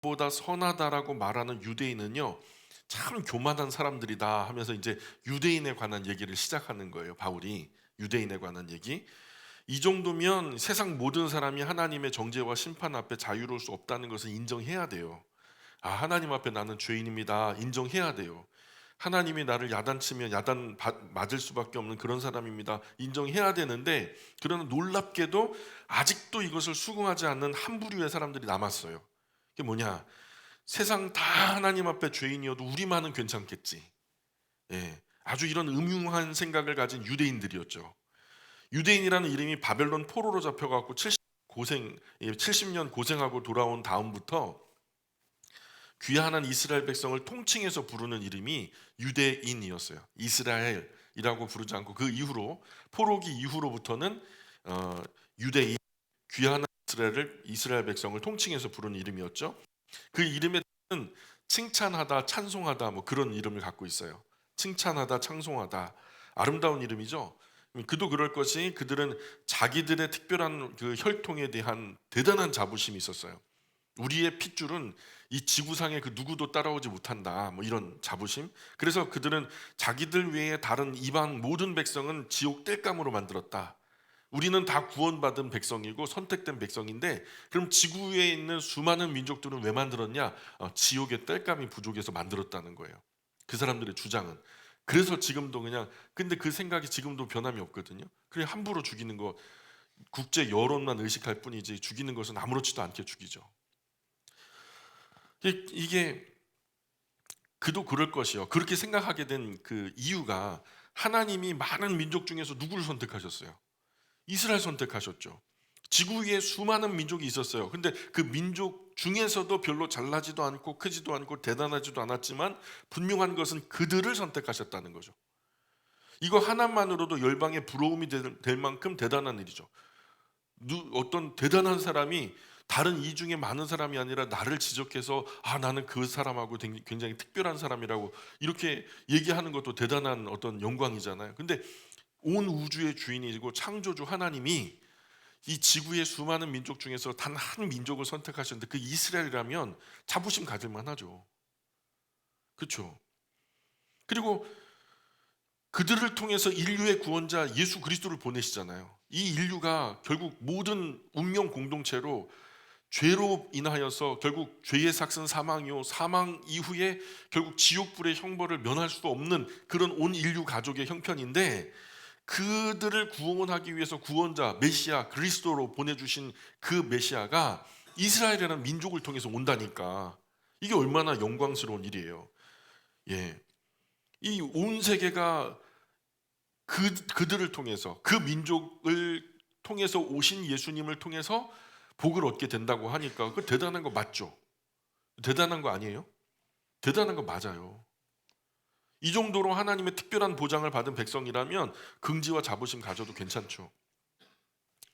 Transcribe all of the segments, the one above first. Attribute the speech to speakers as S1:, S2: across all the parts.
S1: 보다 선하다라고 말하는 유대인은요, 참 교만한 사람들이다 하면서 이제 유대인에 관한 얘기를 시작하는 거예요. 바울이 유대인에 관한 얘기. 이 정도면 세상 모든 사람이 하나님의 정죄와 심판 앞에 자유로울 수 없다는 것을 인정해야 돼요. 아, 하나님 앞에 나는 죄인입니다. 인정해야 돼요. 하나님이 나를 야단치면 맞을 수밖에 없는 그런 사람입니다. 인정해야 되는데, 그러나 놀랍게도 아직도 이것을 수긍하지 않는 한 부류의 사람들이 남았어요. 그게 뭐냐? 세상 다 하나님 앞에 죄인이어도 우리만은 괜찮겠지. 예, 아주 이런 음흉한 생각을 가진 유대인들이었죠. 유대인이라는 이름이 바벨론 포로로 잡혀갖고 70년 고생하고 돌아온 다음부터 귀환한 이스라엘 백성을 통칭해서 부르는 이름이 유대인이었어요. 이스라엘이라고 부르지 않고 그 이후로 포로기 이후로부터는 유대인, 귀환한 이스라엘 백성을 통칭해서 부르는 이름이었죠. 그 이름의 뜻은 칭찬하다, 찬송하다 뭐 그런 이름을 갖고 있어요. 칭찬하다, 찬송하다. 아름다운 이름이죠. 그도 그럴 것이 그들은 자기들의 특별한 그 혈통에 대한 대단한 자부심이 있었어요. 우리의 핏줄은 이 지구상에 그 누구도 따라오지 못한다. 뭐 이런 자부심. 그래서 그들은 자기들 외에 다른 이방 모든 백성은 지옥 땔감으로 만들었다. 우리는 다 구원받은 백성이고 선택된 백성인데, 그럼 지구 위에 있는 수많은 민족들은 왜 만들었냐? 지옥의 땔감이 부족해서 만들었다는 거예요. 그 사람들의 주장은. 그래서 지금도 그냥, 근데 그 생각이 지금도 변함이 없거든요. 그래, 함부로 죽이는 거 국제 여론만 의식할 뿐이지 죽이는 것은 아무렇지도 않게 죽이죠. 이게 그도 그럴 것이요. 그렇게 생각하게 된 그 이유가, 하나님이 많은 민족 중에서 누구를 선택하셨어요? 이스라엘 선택하셨죠. 지구 위에 수많은 민족이 있었어요. 근데 그 민족 중에서도 별로 잘나지도 않고 크지도 않고 대단하지도 않았지만 분명한 것은 그들을 선택하셨다는 거죠. 이거 하나만으로도 열방의 부러움이 될 만큼 대단한 일이죠. 어떤 대단한 사람이 다른 이 중에 많은 사람이 아니라 나를 지적해서, 아, 나는 그 사람하고 굉장히 특별한 사람이라고 이렇게 얘기하는 것도 대단한 어떤 영광이잖아요. 근데 온 우주의 주인이고 창조주 하나님이 이 지구의 수많은 민족 중에서 단 한 민족을 선택하셨는데, 그 이스라엘이라면 자부심 가질 만하죠. 그렇죠? 그리고 그들을 통해서 인류의 구원자 예수 그리스도를 보내시잖아요. 이 인류가 결국 모든 운명 공동체로 죄로 인하여서 결국 죄의 삭은 사망이요, 사망 이후에 결국 지옥불의 형벌을 면할 수 없는 그런 온 인류 가족의 형편인데, 그들을 구원하기 위해서 구원자 메시아 그리스도로 보내주신 그 메시아가 이스라엘이라는 민족을 통해서 온다니까, 이게 얼마나 영광스러운 일이에요. 예, 이 온 세계가 그들을 통해서, 그 민족을 통해서 오신 예수님을 통해서 복을 얻게 된다고 하니까 그 대단한 거 맞죠? 대단한 거 아니에요? 대단한 거 맞아요. 이 정도로 하나님의 특별한 보장을 받은 백성이라면 긍지와 자부심 가져도 괜찮죠.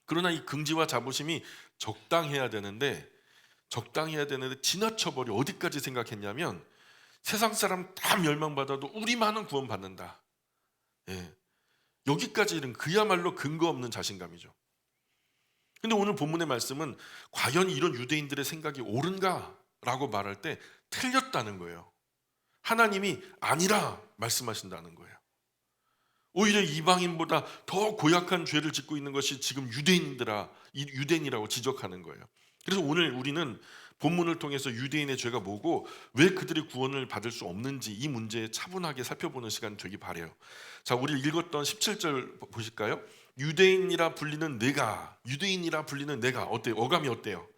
S1: 그러나 이 긍지와 자부심이 적당해야 되는데 지나쳐버려. 어디까지 생각했냐면, 세상 사람 다 멸망받아도 우리만은 구원받는다. 예, 여기까지 이른 그야말로 근거 없는 자신감이죠. 근데 오늘 본문의 말씀은 과연 이런 유대인들의 생각이 옳은가? 라고 말할 때 틀렸다는 거예요. 하나님이 아니라 말씀하신다는 거예요. 오히려 이방인보다 더 고약한 죄를 짓고 있는 것이 지금 유대인이라고 지적하는 거예요. 그래서 오늘 우리는 본문을 통해서 유대인의 죄가 뭐고 왜 그들이 구원을 받을 수 없는지, 이 문제에 차분하게 살펴보는 시간이 되기 바라요. 자, 우리 읽었던 17절 보실까요? 유대인이라 불리는 내가 어때요? 어감이 어때요?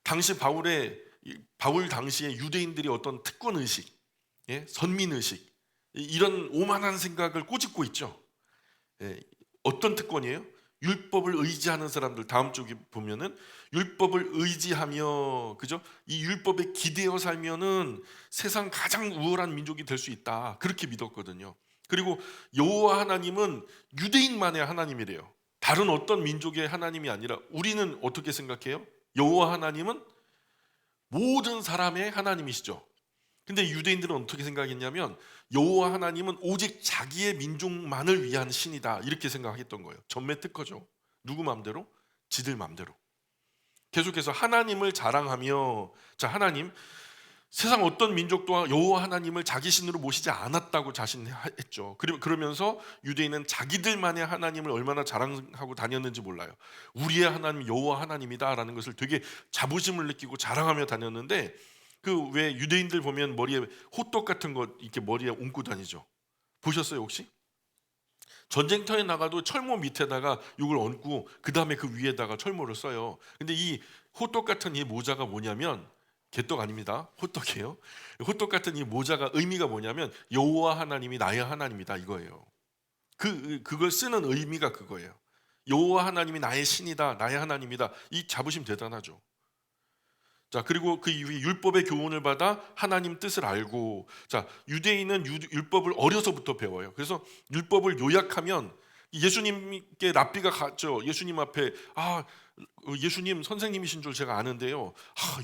S1: 바울 당시에 유대인들이 어떤 특권 의식, 예? 선민 의식, 이런 오만한 생각을 꼬집고 있죠. 예, 어떤 특권이에요? 율법을 의지하는 사람들, 다음 쪽에 보면은 율법을 의지하며, 그죠? 이 율법에 기대어 살면은 세상 가장 우월한 민족이 될 수 있다. 그렇게 믿었거든요. 그리고 여호와 하나님은 유대인만의 하나님이래요. 다른 어떤 민족의 하나님이 아니라, 우리는 어떻게 생각해요? 여호와 하나님은 모든 사람의 하나님이시죠. 근데 유대인들은 어떻게 생각했냐면, 여호와 하나님은 오직 자기의 민족만을 위한 신이다, 이렇게 생각했던 거예요. 전매 특허죠. 누구 마음대로? 지들 마음대로. 계속해서 하나님을 자랑하며, 자, 하나님, 세상 어떤 민족도 여호와 하나님을 자기 신으로 모시지 않았다고 자신했죠. 그러면서 유대인은 자기들만의 하나님을 얼마나 자랑하고 다녔는지 몰라요. 우리의 하나님 여호와 하나님이다라는 것을 되게 자부심을 느끼고 자랑하며 다녔는데, 그 왜 유대인들 보면 머리에 호떡 같은 거 이렇게 머리에 얹고 다니죠. 보셨어요 혹시? 전쟁터에 나가도 철모 밑에다가 이걸 얹고 그 다음에 그 위에다가 철모를 써요. 근데 이 호떡 같은 이 모자가 뭐냐면, 개떡 아닙니다. 호떡이에요. 호떡 같은 이 모자가 의미가 뭐냐면 여호와 하나님이 나의 하나님이다 이거예요. 그걸 쓰는 의미가 그거예요. 여호와 하나님이 나의 신이다, 나의 하나님이다. 이 자부심 대단하죠. 자, 그리고 그 이후에 율법의 교훈을 받아 하나님 뜻을 알고, 자, 유대인은 율법을 어려서부터 배워요. 그래서 율법을 요약하면, 예수님께 랍비가 갔죠. 예수님 앞에, 예수님 선생님이신 줄 제가 아는데요.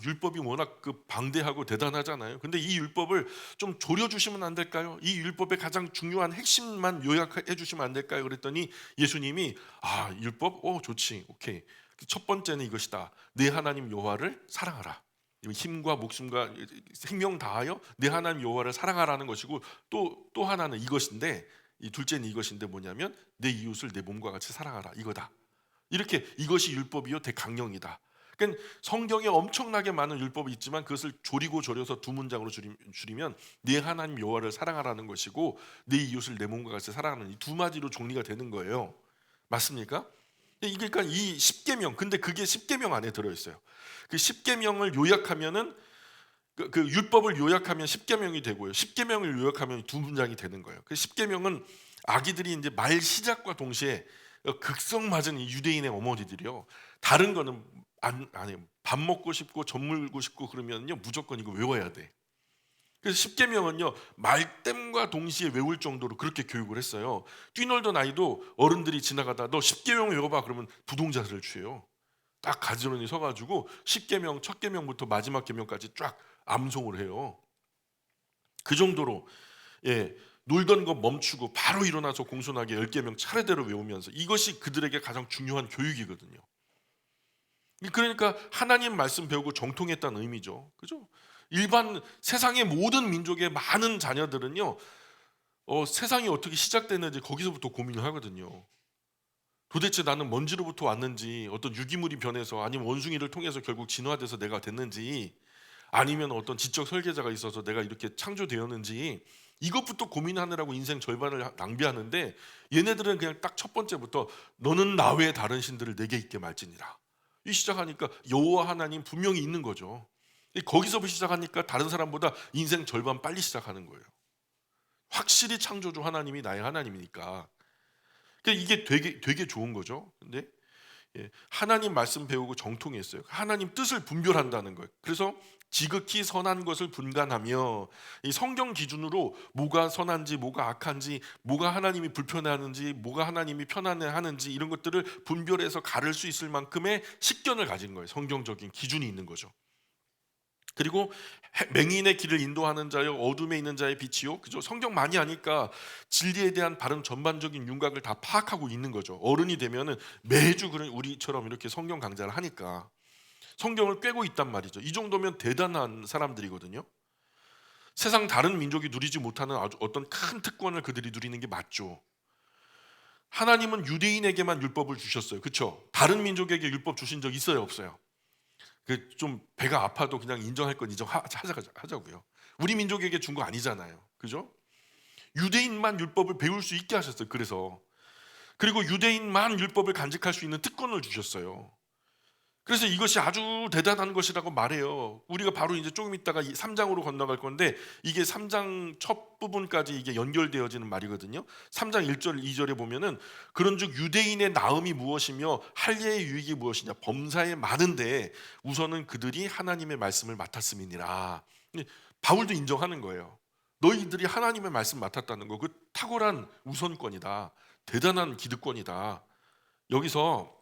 S1: 율법이 워낙 그 방대하고 대단하잖아요. 근데 이 율법을 좀 조려 주시면 안 될까요? 이 율법의 가장 중요한 핵심만 요약해 주시면 안 될까요? 그랬더니 예수님이, 율법? 좋지. 오케이. 첫 번째는 이것이다. 내 하나님 여호와를 사랑하라. 힘과 목숨과 생명 다하여 내 하나님 여호와를 사랑하라는 것이고, 또 하나는 이것인데, 이 둘째는 이것인데 뭐냐면 내 이웃을 내 몸과 같이 사랑하라 이거다. 이렇게 이것이 율법이요 대강령이다. 그러니까 성경에 엄청나게 많은 율법이 있지만 그것을 조리고 졸여서 두 문장으로 줄이면 내 하나님 여호와를 사랑하라는 것이고 내 이웃을 내 몸과 같이 사랑하는 이 두 마디로 정리가 되는 거예요. 맞습니까? 그러니까 이 십계명, 근데 그게 십계명 안에 들어 있어요. 그 십계명을 요약하면은 그 율법을 요약하면 십계명이 되고요. 십계명을 요약하면 두 문장이 되는 거예요. 그 십계명은 아기들이 이제 말 시작과 동시에 극성 맞은 이 유대인의 어머니들이요. 다른 거는 안 해요. 밥 먹고 싶고 젖 물고 싶고 그러면요 무조건 이거 외워야 돼. 그래서 십계명은요 말땜과 동시에 외울 정도로 그렇게 교육을 했어요. 뛰놀던 아이도 어른들이 지나가다 너 십계명 외워봐 그러면 부동자세를 취해요. 딱 가지런히 서가지고 십계명 첫 계명부터 마지막 계명까지 쫙 암송을 해요. 그 정도로, 예, 놀던 거 멈추고 바로 일어나서 공손하게 10계명 차례대로 외우면서, 이것이 그들에게 가장 중요한 교육이거든요. 그러니까 하나님 말씀 배우고 정통했다는 의미죠. 그죠? 일반 세상의 모든 민족의 많은 자녀들은요, 세상이 어떻게 시작됐는지 거기서부터 고민을 하거든요. 도대체 나는 먼지로부터 왔는지, 어떤 유기물이 변해서, 아니면 원숭이를 통해서 결국 진화돼서 내가 됐는지, 아니면 어떤 지적 설계자가 있어서 내가 이렇게 창조되었는지, 이것부터 고민하느라고 인생 절반을 낭비하는데, 얘네들은 그냥 딱 첫 번째부터 너는 나 외에 다른 신들을 내게 있게 말지니라 이 시작하니까 여호와 하나님 분명히 있는 거죠. 거기서부터 시작하니까 다른 사람보다 인생 절반 빨리 시작하는 거예요. 확실히 창조주 하나님이 나의 하나님이니까. 그러니까 이게 되게 좋은 거죠. 근데 하나님 말씀 배우고 정통했어요. 하나님 뜻을 분별한다는 거예요. 그래서 지극히 선한 것을 분간하며, 이 성경 기준으로 뭐가 선한지 뭐가 악한지, 뭐가 하나님이 불편해하는지 뭐가 하나님이 편안해하는지, 이런 것들을 분별해서 가를 수 있을 만큼의 식견을 가진 거예요. 성경적인 기준이 있는 거죠. 그리고 맹인의 길을 인도하는 자요 어둠에 있는 자의 빛이요, 그죠? 성경 많이 하니까 진리에 대한 바른 전반적인 윤곽을 다 파악하고 있는 거죠. 어른이 되면은 매주 그런 우리처럼 이렇게 성경 강좌를 하니까 성경을 꿰고 있단 말이죠. 이 정도면 대단한 사람들이거든요. 세상 다른 민족이 누리지 못하는 아주 어떤 큰 특권을 그들이 누리는 게 맞죠. 하나님은 유대인에게만 율법을 주셨어요. 그렇죠? 다른 민족에게 율법 주신 적 있어요, 없어요? 그 좀 배가 아파도 그냥 인정할 건 인정하자고요. 우리 민족에게 준 거 아니잖아요. 그죠? 유대인만 율법을 배울 수 있게 하셨어요. 그리고 유대인만 율법을 간직할 수 있는 특권을 주셨어요. 그래서 이것이 아주 대단한 것이라고 말해요. 우리가 바로 이제 조금 있다가 3장으로 건너갈 건데, 이게 3장 첫 부분까지 이게 연결되어지는 말이거든요. 3장 1절 2절에 보면은 그런즉 유대인의 나음이 무엇이며 할례의 유익이 무엇이냐, 범사에 많은데 우선은 그들이 하나님의 말씀을 맡았음이니라. 바울도 인정하는 거예요. 너희들이 하나님의 말씀 맡았다는 거, 그 탁월한 우선권이다. 대단한 기득권이다. 여기서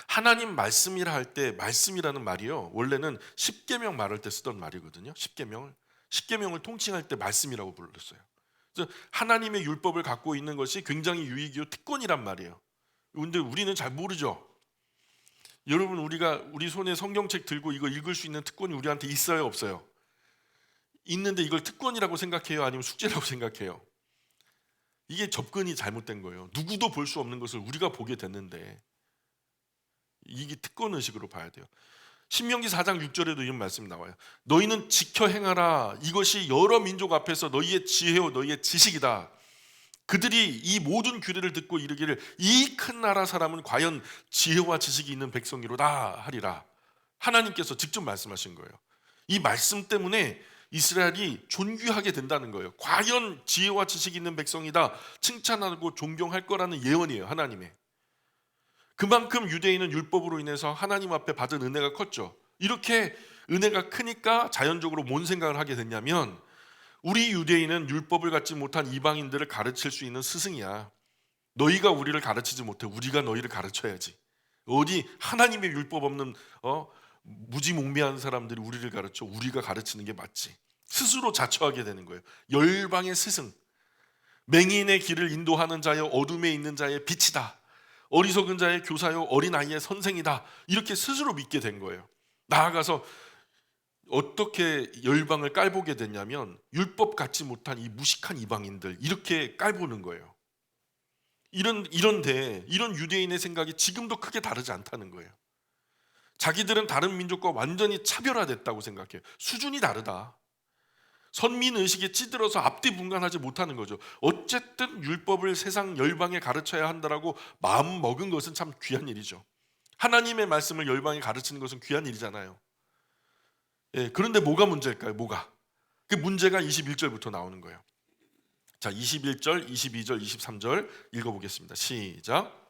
S1: 하나님 말씀이라 할 때, 말씀이라는 말이요 원래는 십계명 말할 때 쓰던 말이거든요. 십계명을 통칭할 때 말씀이라고 불렀어요. 그래서 하나님의 율법을 갖고 있는 것이 굉장히 유익이요 특권이란 말이에요. 근데 우리는 잘 모르죠. 여러분, 우리 손에 성경책 들고 이거 읽을 수 있는 특권이 우리한테 있어요, 없어요? 있는데 이걸 특권이라고 생각해요? 아니면 숙제라고 생각해요? 이게 접근이 잘못된 거예요. 누구도 볼 수 없는 것을 우리가 보게 됐는데 이게 특권 의식으로 봐야 돼요. 신명기 4장 6절에도 이런 말씀이 나와요. 너희는 지켜 행하라. 이것이 여러 민족 앞에서 너희의 지혜요 너희의 지식이다. 그들이 이 모든 규례를 듣고 이르기를 이 큰 나라 사람은 과연 지혜와 지식이 있는 백성이로다 하리라. 하나님께서 직접 말씀하신 거예요. 이 말씀 때문에 이스라엘이 존귀하게 된다는 거예요. 과연 지혜와 지식이 있는 백성이다 칭찬하고 존경할 거라는 예언이에요, 하나님의. 그만큼 유대인은 율법으로 인해서 하나님 앞에 받은 은혜가 컸죠. 이렇게 은혜가 크니까 자연적으로 뭔 생각을 하게 됐냐면, 우리 유대인은 율법을 갖지 못한 이방인들을 가르칠 수 있는 스승이야. 너희가 우리를 가르치지 못해 우리가 너희를 가르쳐야지. 어디 하나님의 율법 없는 무지몽매한 사람들이 우리를 가르쳐 우리가 가르치는 게 맞지. 스스로 자처하게 되는 거예요. 열방의 스승, 맹인의 길을 인도하는 자여 어둠에 있는 자의 빛이다. 어리석은 자의 교사요 어린아이의 선생이다. 이렇게 스스로 믿게 된 거예요. 나아가서 어떻게 열방을 깔보게 됐냐면 율법 갖지 못한 이 무식한 이방인들 이렇게 깔보는 거예요. 이런 유대인의 생각이 지금도 크게 다르지 않다는 거예요. 자기들은 다른 민족과 완전히 차별화됐다고 생각해요. 수준이 다르다. 선민의식에 찌들어서 앞뒤 분간하지 못하는 거죠. 어쨌든 율법을 세상 열방에 가르쳐야 한다라고 마음 먹은 것은 참 귀한 일이죠. 하나님의 말씀을 열방에 가르치는 것은 귀한 일이잖아요. 예, 그런데 뭐가 문제일까요? 그 문제가 21절부터 나오는 거예요. 자, 21절, 22절, 23절 읽어보겠습니다. 시작.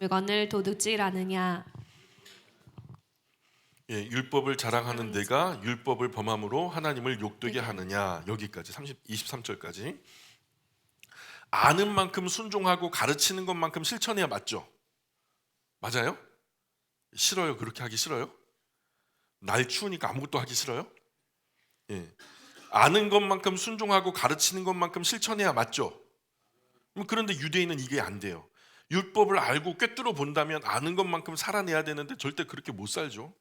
S2: 물건을 도둑질하느냐?
S1: 예, 율법을 자랑하는 내가 율법을 범함으로 하나님을 욕되게 하느냐. 여기까지 23절까지. 아는 만큼 순종하고 가르치는 것만큼 실천해야 맞죠? 맞아요? 싫어요? 그렇게 하기 싫어요? 날 추우니까 아무것도 하기 싫어요? 예. 아는 것만큼 순종하고 가르치는 것만큼 실천해야 맞죠? 그런데 유대인은 이게 안 돼요. 율법을 알고 꿰뚫어 본다면 아는 것만큼 살아내야 되는데 절대 그렇게 못 살죠.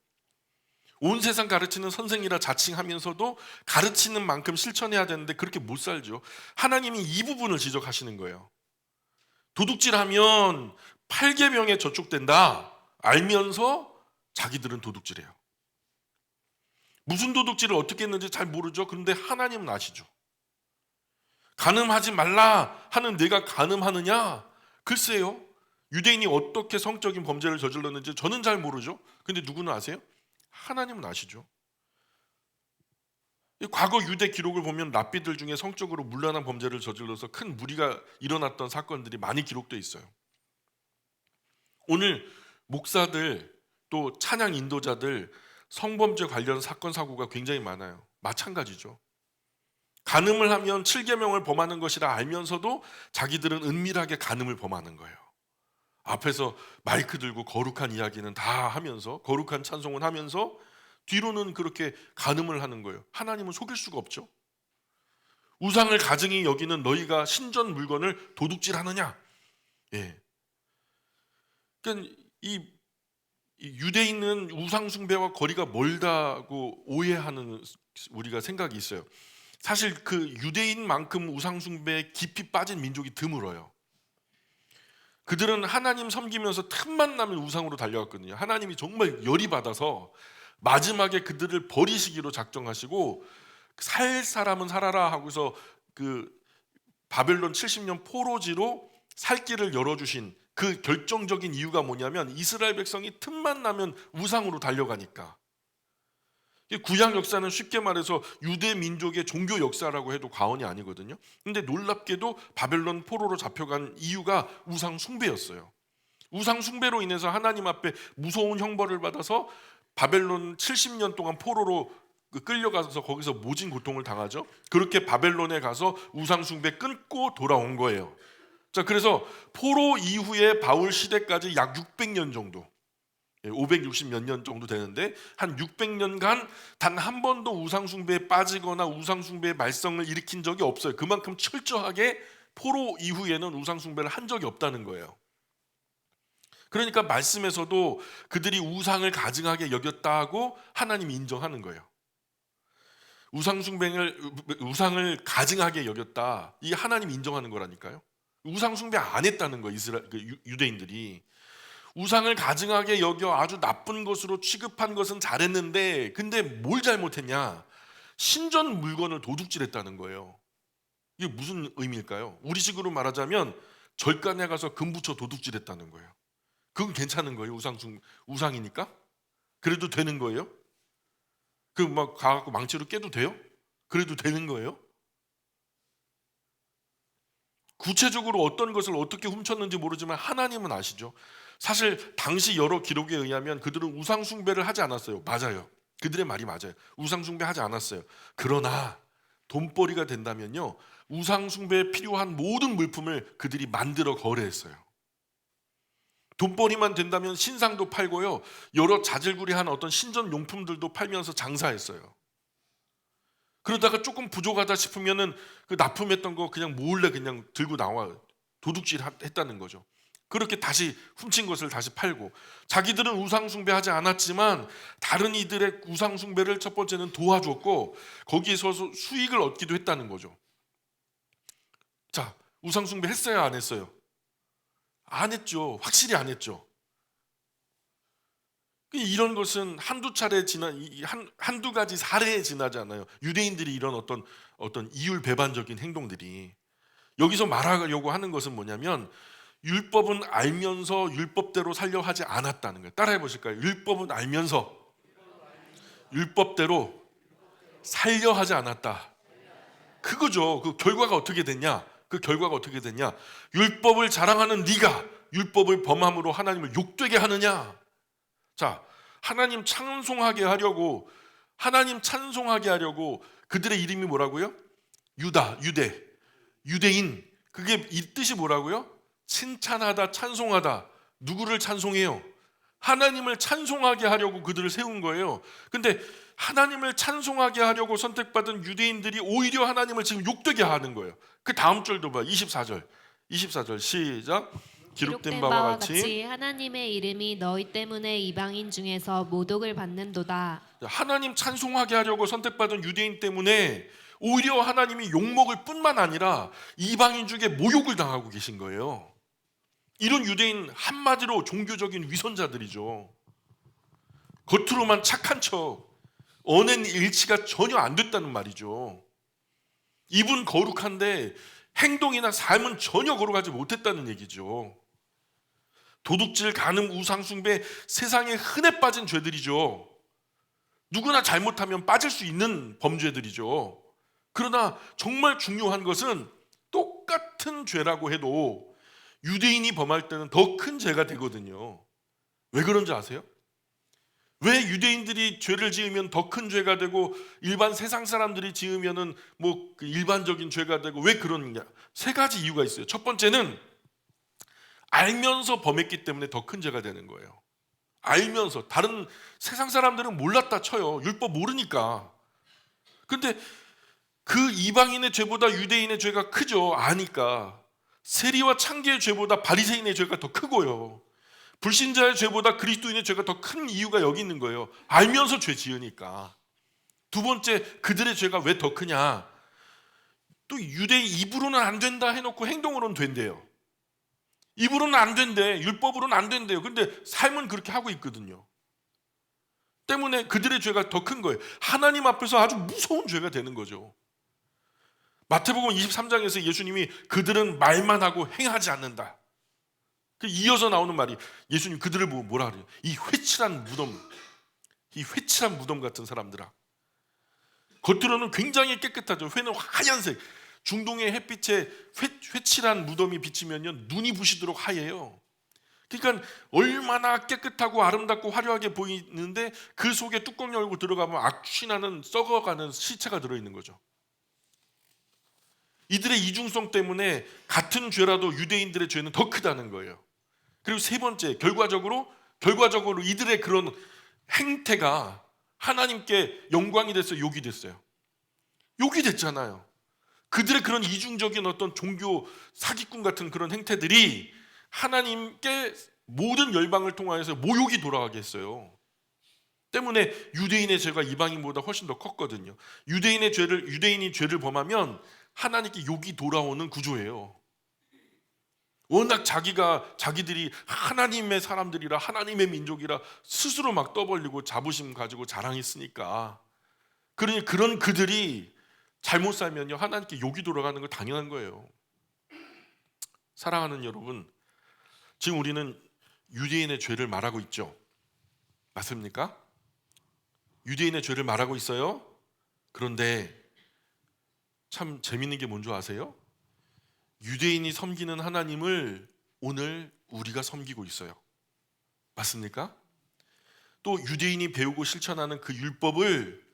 S1: 온 세상 가르치는 선생이라 자칭하면서도 가르치는 만큼 실천해야 되는데 그렇게 못 살죠. 하나님이 이 부분을 지적하시는 거예요. 도둑질하면 8계명에 저촉된다 알면서 자기들은 도둑질해요. 무슨 도둑질을 어떻게 했는지 잘 모르죠. 그런데 하나님은 아시죠. 간음하지 말라 하는 내가 간음하느냐? 글쎄요. 유대인이 어떻게 성적인 범죄를 저질렀는지 저는 잘 모르죠. 근데 누구는 아세요? 하나님은 아시죠. 과거 유대 기록을 보면 랍비들 중에 성적으로 문란한 범죄를 저질러서 큰 무리가 일어났던 사건들이 많이 기록되어 있어요. 오늘 목사들 또 찬양 인도자들 성범죄 관련 사건 사고가 굉장히 많아요. 마찬가지죠. 간음을 하면 7계명을 범하는 것이라 알면서도 자기들은 은밀하게 간음을 범하는 거예요. 앞에서 마이크 들고 거룩한 이야기는 다 하면서 거룩한 찬송을 하면서 뒤로는 그렇게 간음을 하는 거예요. 하나님은 속일 수가 없죠. 우상을 가증히 여기는 너희가 신전 물건을 도둑질하느냐? 예. 그러니까 이 유대인은 우상 숭배와 거리가 멀다고 오해하는 우리가 생각이 있어요. 사실 그 유대인만큼 우상 숭배에 깊이 빠진 민족이 드물어요. 그들은 하나님 섬기면서 틈만 나면 우상으로 달려갔거든요. 하나님이 정말 열이 받아서 마지막에 그들을 버리시기로 작정하시고 살 사람은 살아라 하고서 그 바벨론 70년 포로지로 살 길을 열어주신 그 결정적인 이유가 뭐냐면 이스라엘 백성이 틈만 나면 우상으로 달려가니까. 구약 역사는 쉽게 말해서 유대 민족의 종교 역사라고 해도 과언이 아니거든요. 근데 놀랍게도 바벨론 포로로 잡혀간 이유가 우상 숭배였어요. 우상 숭배로 인해서 하나님 앞에 무서운 형벌을 받아서 바벨론 70년 동안 포로로 끌려가서 거기서 모진 고통을 당하죠. 그렇게 바벨론에 가서 우상 숭배 끊고 돌아온 거예요. 자, 그래서 포로 이후에 바울 시대까지 약 600년 정도 560 몇 년 정도 되는데 한 600년간 단 한 번도 우상숭배에 빠지거나 우상숭배의 말썽을 일으킨 적이 없어요. 그만큼 철저하게 포로 이후에는 우상숭배를 한 적이 없다는 거예요. 그러니까 말씀에서도 그들이 우상을 가증하게 여겼다고 하나님이 인정하는 거예요. 우상을 가증하게 여겼다. 이게 하나님이 인정하는 거라니까요. 우상숭배 안 했다는 거예요. 유대인들이. 우상을 가증하게 여겨 아주 나쁜 것으로 취급한 것은 잘했는데, 근데 뭘 잘못했냐? 신전 물건을 도둑질했다는 거예요. 이게 무슨 의미일까요? 우리식으로 말하자면 절간에 가서 금 붙여 도둑질했다는 거예요. 그건 괜찮은 거예요? 우상이니까? 그래도 되는 거예요? 그 막 가갖고 망치로 깨도 돼요? 그래도 되는 거예요? 구체적으로 어떤 것을 어떻게 훔쳤는지 모르지만 하나님은 아시죠. 사실 당시 여러 기록에 의하면 그들은 우상 숭배를 하지 않았어요. 맞아요. 그들의 말이 맞아요. 우상 숭배하지 않았어요. 그러나 돈벌이가 된다면요, 우상 숭배에 필요한 모든 물품을 그들이 만들어 거래했어요. 돈벌이만 된다면 신상도 팔고요, 여러 자질구레한 어떤 신전 용품들도 팔면서 장사했어요. 그러다가 조금 부족하다 싶으면은 그 납품했던 거 그냥 몰래 그냥 들고 나와 도둑질 했다는 거죠. 그렇게 다시 훔친 것을 다시 팔고, 자기들은 우상 숭배하지 않았지만 다른 이들의 우상 숭배를 첫 번째는 도와줬고 거기에서 수익을 얻기도 했다는 거죠. 자, 우상 숭배 했어요, 안 했어요? 안 했죠. 확실히 안 했죠. 이런 것은 한두 가지 사례에 지나지 않아요. 유대인들이 이런 어떤 이율 배반적인 행동들이. 여기서 말하려고 하는 것은 뭐냐면, 율법은 알면서 율법대로 살려 하지 않았다는 거예요. 따라해 보실까요? 율법은 알면서 율법대로 살려 하지 않았다. 그거죠. 그 결과가 어떻게 됐냐? 율법을 자랑하는 네가 율법을 범함으로 하나님을 욕되게 하느냐? 자, 하나님 찬송하게 하려고 그들의 이름이 뭐라고요? 유대인. 그게 이 뜻이 뭐라고요? 칭찬하다, 찬송하다. 누구를 찬송해요? 하나님을 찬송하게 하려고 그들을 세운 거예요. 근데 하나님을 찬송하게 하려고 선택받은 유대인들이 오히려 하나님을 지금 욕되게 하는 거예요. 그 다음 절도 봐. 24절 시작. 기록된 바와 같이
S2: 하나님의 이름이 너희 때문에 이방인 중에서 모독을 받는도다.
S1: 하나님 찬송하게 하려고 선택받은 유대인 때문에 오히려 하나님이 욕먹을 뿐만 아니라 이방인 중에 모욕을 당하고 계신 거예요. 이런 유대인 한마디로 종교적인 위선자들이죠. 겉으로만 착한 척, 언행 일치가 전혀 안 됐다는 말이죠. 입은 거룩한데 행동이나 삶은 전혀 거룩하지 못했다는 얘기죠. 도둑질, 간음, 우상숭배, 세상에 흔해 빠진 죄들이죠. 누구나 잘못하면 빠질 수 있는 범죄들이죠. 그러나 정말 중요한 것은 똑같은 죄라고 해도 유대인이 범할 때는 더 큰 죄가 되거든요. 왜 그런지 아세요? 왜 유대인들이 죄를 지으면 더 큰 죄가 되고 일반 세상 사람들이 지으면은 뭐 일반적인 죄가 되고 왜 그러느냐? 세 가지 이유가 있어요. 첫 번째는 알면서 범했기 때문에 더 큰 죄가 되는 거예요. 알면서. 다른 세상 사람들은 몰랐다 쳐요. 율법 모르니까. 근데 그 이방인의 죄보다 유대인의 죄가 크죠. 아니까. 세리와 창기의 죄보다 바리새인의 죄가 더 크고요. 불신자의 죄보다 그리스도인의 죄가 더 큰 이유가 여기 있는 거예요. 알면서 죄 지으니까. 두 번째, 그들의 죄가 왜 더 크냐? 또 유대인 입으로는 안 된다 해놓고 행동으로는 된대요. 입으로는 안 된대, 율법으로는 안 된대요. 근데 삶은 그렇게 하고 있거든요. 때문에 그들의 죄가 더 큰 거예요. 하나님 앞에서 아주 무서운 죄가 되는 거죠. 마태복음 23장에서 예수님이 그들은 말만 하고 행하지 않는다. 이어서 나오는 말이, 예수님 그들을 보고 뭐라 그래요? 이 회칠한 무덤 같은 사람들아. 겉으로는 굉장히 깨끗하죠. 회는 하얀색. 중동의 햇빛에 회칠한 무덤이 비치면요, 눈이 부시도록 하얘요. 그러니까 얼마나 깨끗하고 아름답고 화려하게 보이는데 그 속에 뚜껑 열고 들어가면 악취나는 썩어가는 시체가 들어있는 거죠. 이들의 이중성 때문에 같은 죄라도 유대인들의 죄는 더 크다는 거예요. 그리고 세 번째, 결과적으로 결과적으로 이들의 그런 행태가 하나님께 영광이 됐어요, 욕이 됐어요? 욕이 됐잖아요. 그들의 그런 이중적인 어떤 종교 사기꾼 같은 그런 행태들이 하나님께 모든 열방을 통하여서 모욕이 돌아가게 했어요. 때문에 유대인의 죄가 이방인보다 훨씬 더 컸거든요. 유대인이 죄를 범하면 하나님께 욕이 돌아오는 구조예요. 워낙 자기들이 하나님의 사람들이라 하나님의 민족이라 스스로 막 떠벌리고 자부심 가지고 자랑했으니까. 그러니 그런 그들이 잘못 살면요 하나님께 욕이 돌아가는 거 당연한 거예요. 사랑하는 여러분, 지금 우리는 유대인의 죄를 말하고 있죠. 맞습니까? 유대인의 죄를 말하고 있어요. 그런데 참 재밌는 게 뭔지 아세요? 유대인이 섬기는 하나님을 오늘 우리가 섬기고 있어요. 맞습니까? 또 유대인이 배우고 실천하는 그 율법을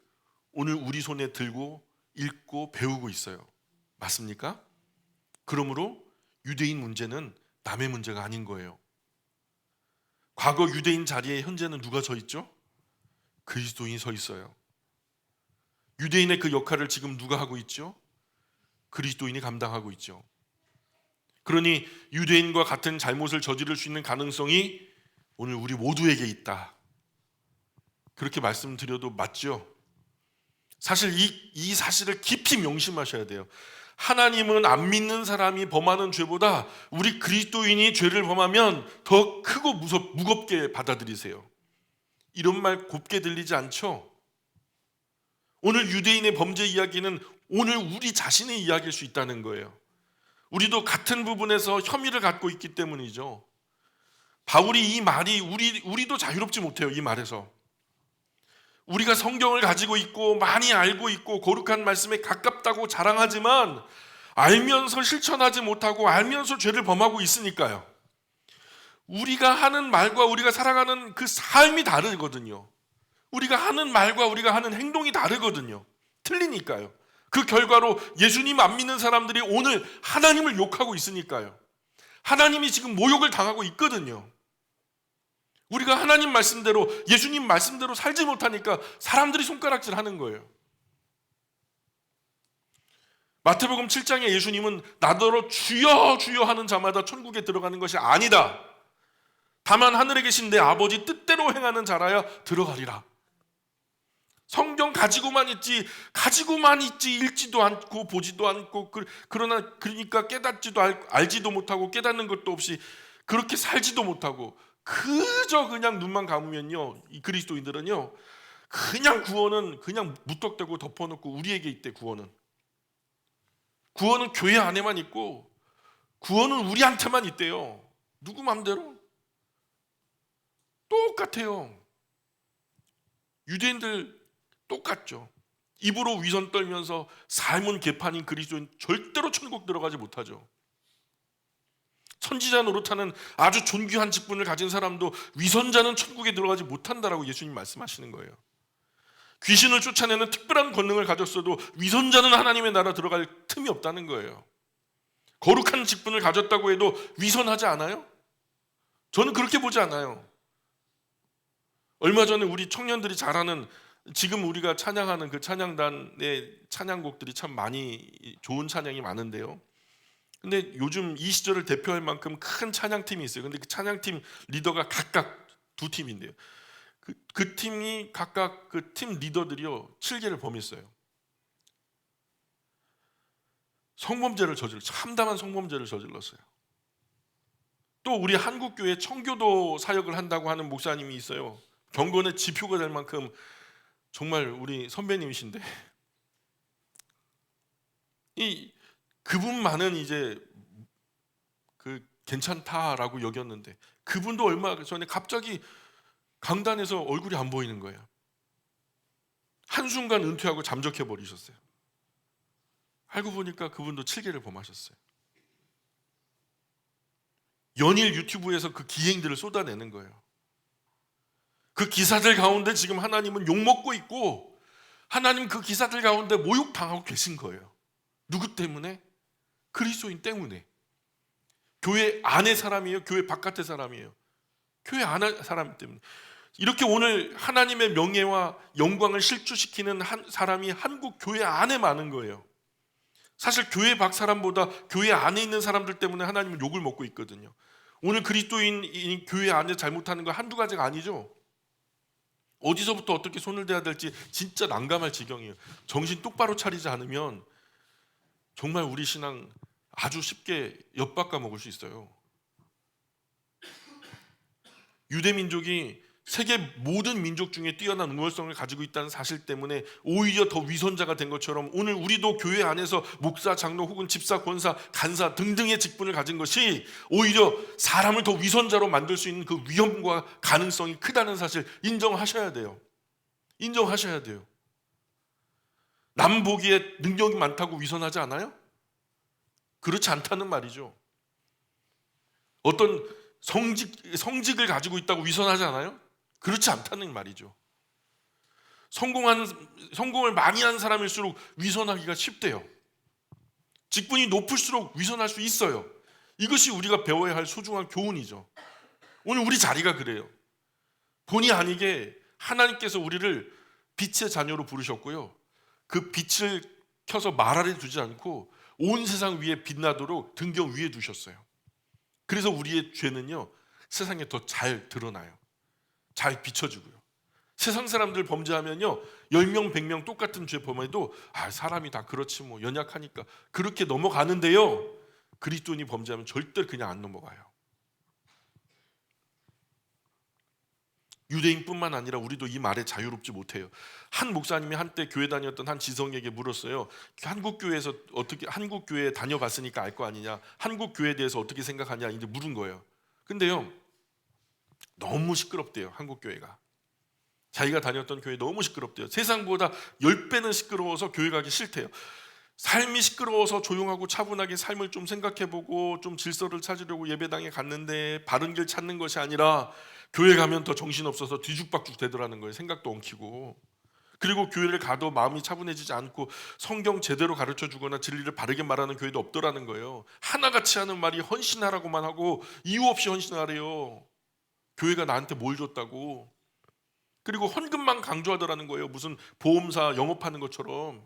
S1: 오늘 우리 손에 들고 읽고 배우고 있어요. 맞습니까? 그러므로 유대인 문제는 남의 문제가 아닌 거예요. 과거 유대인 자리에 현재는 누가 서 있죠? 그리스도인이 서 있어요. 유대인의 그 역할을 지금 누가 하고 있죠? 그리스도인이 감당하고 있죠. 그러니 유대인과 같은 잘못을 저지를 수 있는 가능성이 오늘 우리 모두에게 있다. 그렇게 말씀드려도 맞죠? 사실 이 사실을 깊이 명심하셔야 돼요. 하나님은 안 믿는 사람이 범하는 죄보다 우리 그리스도인이 죄를 범하면 더 크고 무겁게 받아들이세요. 이런 말 곱게 들리지 않죠? 오늘 유대인의 범죄 이야기는 오늘 우리 자신의 이야기일 수 있다는 거예요. 우리도 같은 부분에서 혐의를 갖고 있기 때문이죠. 바울이 이 말이 우리도 자유롭지 못해요. 이 말에서 우리가 성경을 가지고 있고 많이 알고 있고 거룩한 말씀에 가깝다고 자랑하지만 알면서 실천하지 못하고 알면서 죄를 범하고 있으니까요. 우리가 하는 말과 우리가 살아가는 그 삶이 다르거든요. 우리가 하는 말과 우리가 하는 행동이 다르거든요. 틀리니까요. 그 결과로 예수님 안 믿는 사람들이 오늘 하나님을 욕하고 있으니까요. 하나님이 지금 모욕을 당하고 있거든요. 우리가 하나님 말씀대로 예수님 말씀대로 살지 못하니까 사람들이 손가락질 하는 거예요. 마태복음 7장에 예수님은 나더러 주여 주여 하는 자마다 천국에 들어가는 것이 아니다. 다만 하늘에 계신 내 아버지 뜻대로 행하는 자라야 들어가리라. 성경 가지고만 있지 읽지도 않고 보지도 않고 그러니까 깨닫지도 알지도 못하고 깨닫는 것도 없이 그렇게 살지도 못하고 그저 그냥 눈만 감으면요 이 그리스도인들은요 그냥 구원은 그냥 무턱대고 덮어놓고 우리에게 있대. 구원은 교회 안에만 있고 구원은 우리한테만 있대요. 누구 맘대로 똑같아요. 유대인들 똑같죠. 입으로 위선 떨면서 삶은 개판인 그리스도인 절대로 천국 들어가지 못하죠. 선지자 노릇하는 아주 존귀한 직분을 가진 사람도 위선자는 천국에 들어가지 못한다라고 예수님 말씀하시는 거예요. 귀신을 쫓아내는 특별한 권능을 가졌어도 위선자는 하나님의 나라 들어갈 틈이 없다는 거예요. 거룩한 직분을 가졌다고 해도 위선하지 않아요? 저는 그렇게 보지 않아요. 얼마 전에 우리 청년들이 잘하는 지금 우리가 찬양하는 그 찬양단의 찬양곡들이 참 많이 좋은 찬양이 많은데요. 근데 요즘 이 시절을 대표할 만큼 큰 찬양팀이 있어요. 근데 그 찬양팀 리더가 각각 두 팀인데요. 그 팀이 각각 그 팀 리더들이요 7개를 범했어요. 참담한 성범죄를 저질렀어요. 또 우리 한국교회 청교도 사역을 한다고 하는 목사님이 있어요. 경건의 지표가 될 만큼 정말 우리 선배님이신데 그분만은 이제 그 괜찮다라고 여겼는데 그분도 얼마 전에 갑자기 강단에서 얼굴이 안 보이는 거예요. 한순간 은퇴하고 잠적해 버리셨어요. 알고 보니까 그분도 7개를 범하셨어요. 연일 유튜브에서 그 기행들을 쏟아내는 거예요. 그 기사들 가운데 지금 하나님은 욕먹고 있고 하나님 그 기사들 가운데 모욕당하고 계신 거예요. 누구 때문에? 그리스도인 때문에. 교회 안의 사람이에요? 교회 바깥의 사람이에요? 교회 안 한 사람 때문에. 이렇게 오늘 하나님의 명예와 영광을 실추시키는 한 사람이 한국 교회 안에 많은 거예요. 사실 교회 밖 사람보다 교회 안에 있는 사람들 때문에 하나님은 욕을 먹고 있거든요. 오늘 그리스도인이 교회 안에 잘못하는 거 한두 가지가 아니죠. 어디서부터 어떻게 손을 대야 될지 진짜 난감할 지경이에요. 정신 똑바로 차리지 않으면 정말 우리 신앙 아주 쉽게 엿바꿔 먹을 수 있어요. 유대 민족이 세계 모든 민족 중에 뛰어난 우월성을 가지고 있다는 사실 때문에 오히려 더 위선자가 된 것처럼 오늘 우리도 교회 안에서 목사, 장로 혹은 집사, 권사, 간사 등등의 직분을 가진 것이 오히려 사람을 더 위선자로 만들 수 있는 그 위험과 가능성이 크다는 사실 인정하셔야 돼요. 인정하셔야 돼요. 남 보기에 능력이 많다고 위선하지 않아요? 그렇지 않다는 말이죠. 어떤 성직을 가지고 있다고 위선하지 않아요? 그렇지 않다는 말이죠. 성공을 많이 한 사람일수록 위선하기가 쉽대요. 직분이 높을수록 위선할 수 있어요. 이것이 우리가 배워야 할 소중한 교훈이죠. 오늘 우리 자리가 그래요. 본의 아니게 하나님께서 우리를 빛의 자녀로 부르셨고요. 그 빛을 켜서 말 아래 두지 않고 온 세상 위에 빛나도록 등경 위에 두셨어요. 그래서 우리의 죄는요, 세상에 더 잘 드러나요. 잘 비춰지고요. 세상 사람들 범죄하면요, 10명 100명 똑같은 죄 범해도 사람이 다 그렇지 뭐 연약하니까 그렇게 넘어가는데요, 그리스도인이 범죄하면 절대 그냥 안 넘어가요. 유대인뿐만 아니라 우리도 이 말에 자유롭지 못해요. 한 목사님이 한때 교회 다녔던 한 지성에게 물었어요. 한국 교회에 다녀봤으니까 알 거 아니냐, 한국 교회에 대해서 어떻게 생각하냐 이제 물은 거예요. 근데요, 너무 시끄럽대요. 한국 교회가. 자기가 다녔던 교회 너무 시끄럽대요. 세상보다 10배는 시끄러워서 교회 가기 싫대요. 삶이 시끄러워서 조용하고 차분하게 삶을 좀 생각해보고 좀 질서를 찾으려고 예배당에 갔는데 바른 길 찾는 것이 아니라 교회 가면 더 정신없어서 뒤죽박죽 되더라는 거예요. 생각도 엉키고. 그리고 교회를 가도 마음이 차분해지지 않고 성경 제대로 가르쳐주거나 진리를 바르게 말하는 교회도 없더라는 거예요. 하나같이 하는 말이 헌신하라고만 하고 이유 없이 헌신하래요. 교회가 나한테 뭘 줬다고. 그리고 헌금만 강조하더라는 거예요. 무슨 보험사 영업하는 것처럼.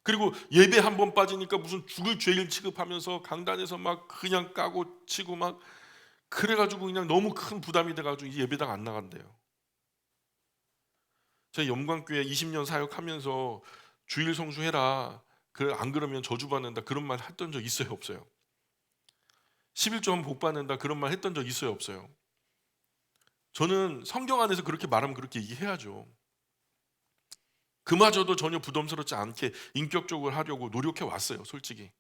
S1: 그리고 예배 한 번 빠지니까 무슨 죽을 죄인 취급하면서 강단에서 막 그냥 까고 치고 막 그래가지고 그냥 너무 큰 부담이 돼가지고 이제 예배당 안 나간대요. 제가 영광교회 20년 사역하면서 주일 성수해라, 안 그러면 저주받는다 그런 말 했던 적 있어요, 없어요? 11조 복 받는다 그런 말 했던 적 있어요, 없어요? 저는 성경 안에서 그렇게 말하면 그렇게 얘기해야죠. 그마저도 전혀 부담스럽지 않게 인격적으로 하려고 노력해 왔어요, 솔직히.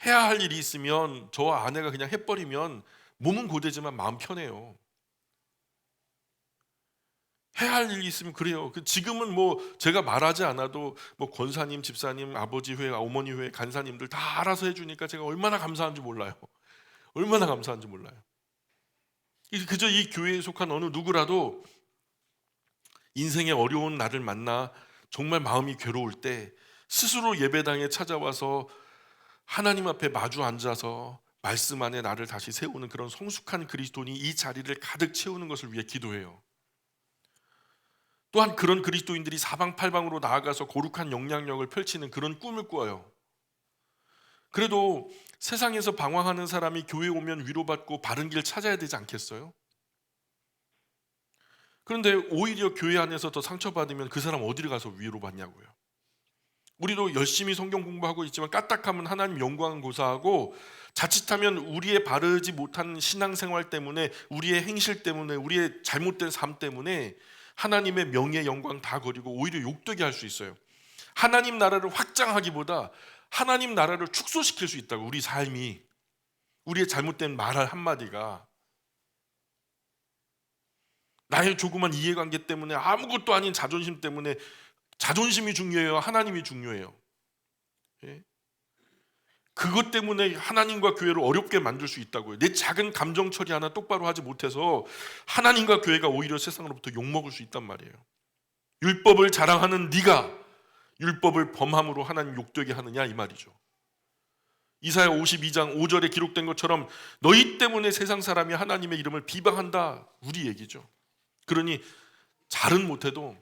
S1: 해야 할 일이 있으면 저와 아내가 그냥 해버리면 몸은 고되지만 마음 편해요. 해야 할 일이 있으면 그래요. 지금은 뭐 제가 말하지 않아도 뭐 권사님, 집사님, 아버지 회에, 어머니 회에, 간사님들 다 알아서 해주니까 제가 얼마나 감사한지 몰라요. 얼마나 감사한지 몰라요. 그저 이 교회에 속한 어느 누구라도 인생의 어려운 날을 만나 정말 마음이 괴로울 때 스스로 예배당에 찾아와서 하나님 앞에 마주 앉아서 말씀 안에 나를 다시 세우는 그런 성숙한 그리스도인이 이 자리를 가득 채우는 것을 위해 기도해요. 또한 그런 그리스도인들이 사방팔방으로 나아가서 거룩한 영향력을 펼치는 그런 꿈을 꿔요. 그래도 세상에서 방황하는 사람이 교회에 오면 위로받고 바른 길 찾아야 되지 않겠어요? 그런데 오히려 교회 안에서 더 상처받으면 그 사람 어디를 가서 위로받냐고요. 우리도 열심히 성경 공부하고 있지만 까딱하면 하나님 영광은 고사하고 자칫하면 우리의 바르지 못한 신앙생활 때문에, 우리의 행실 때문에, 우리의 잘못된 삶 때문에 하나님의 명예 영광 다 버리고 오히려 욕되게 할 수 있어요. 하나님 나라를 확장하기보다 하나님 나라를 축소시킬 수 있다고. 우리 삶이, 우리의 잘못된 말 한마디가 나의 조그만 이해관계 때문에, 아무것도 아닌 자존심 때문에, 자존심이 중요해요, 하나님이 중요해요? 예? 그것 때문에 하나님과 교회를 어렵게 만들 수 있다고요. 내 작은 감정 처리 하나 똑바로 하지 못해서 하나님과 교회가 오히려 세상으로부터 욕먹을 수 있단 말이에요. 율법을 자랑하는 네가 율법을 범함으로 하나님 욕되게 하느냐 이 말이죠. 이사야 52장 5절에 기록된 것처럼 너희 때문에 세상 사람이 하나님의 이름을 비방한다, 우리 얘기죠. 그러니 잘은 못해도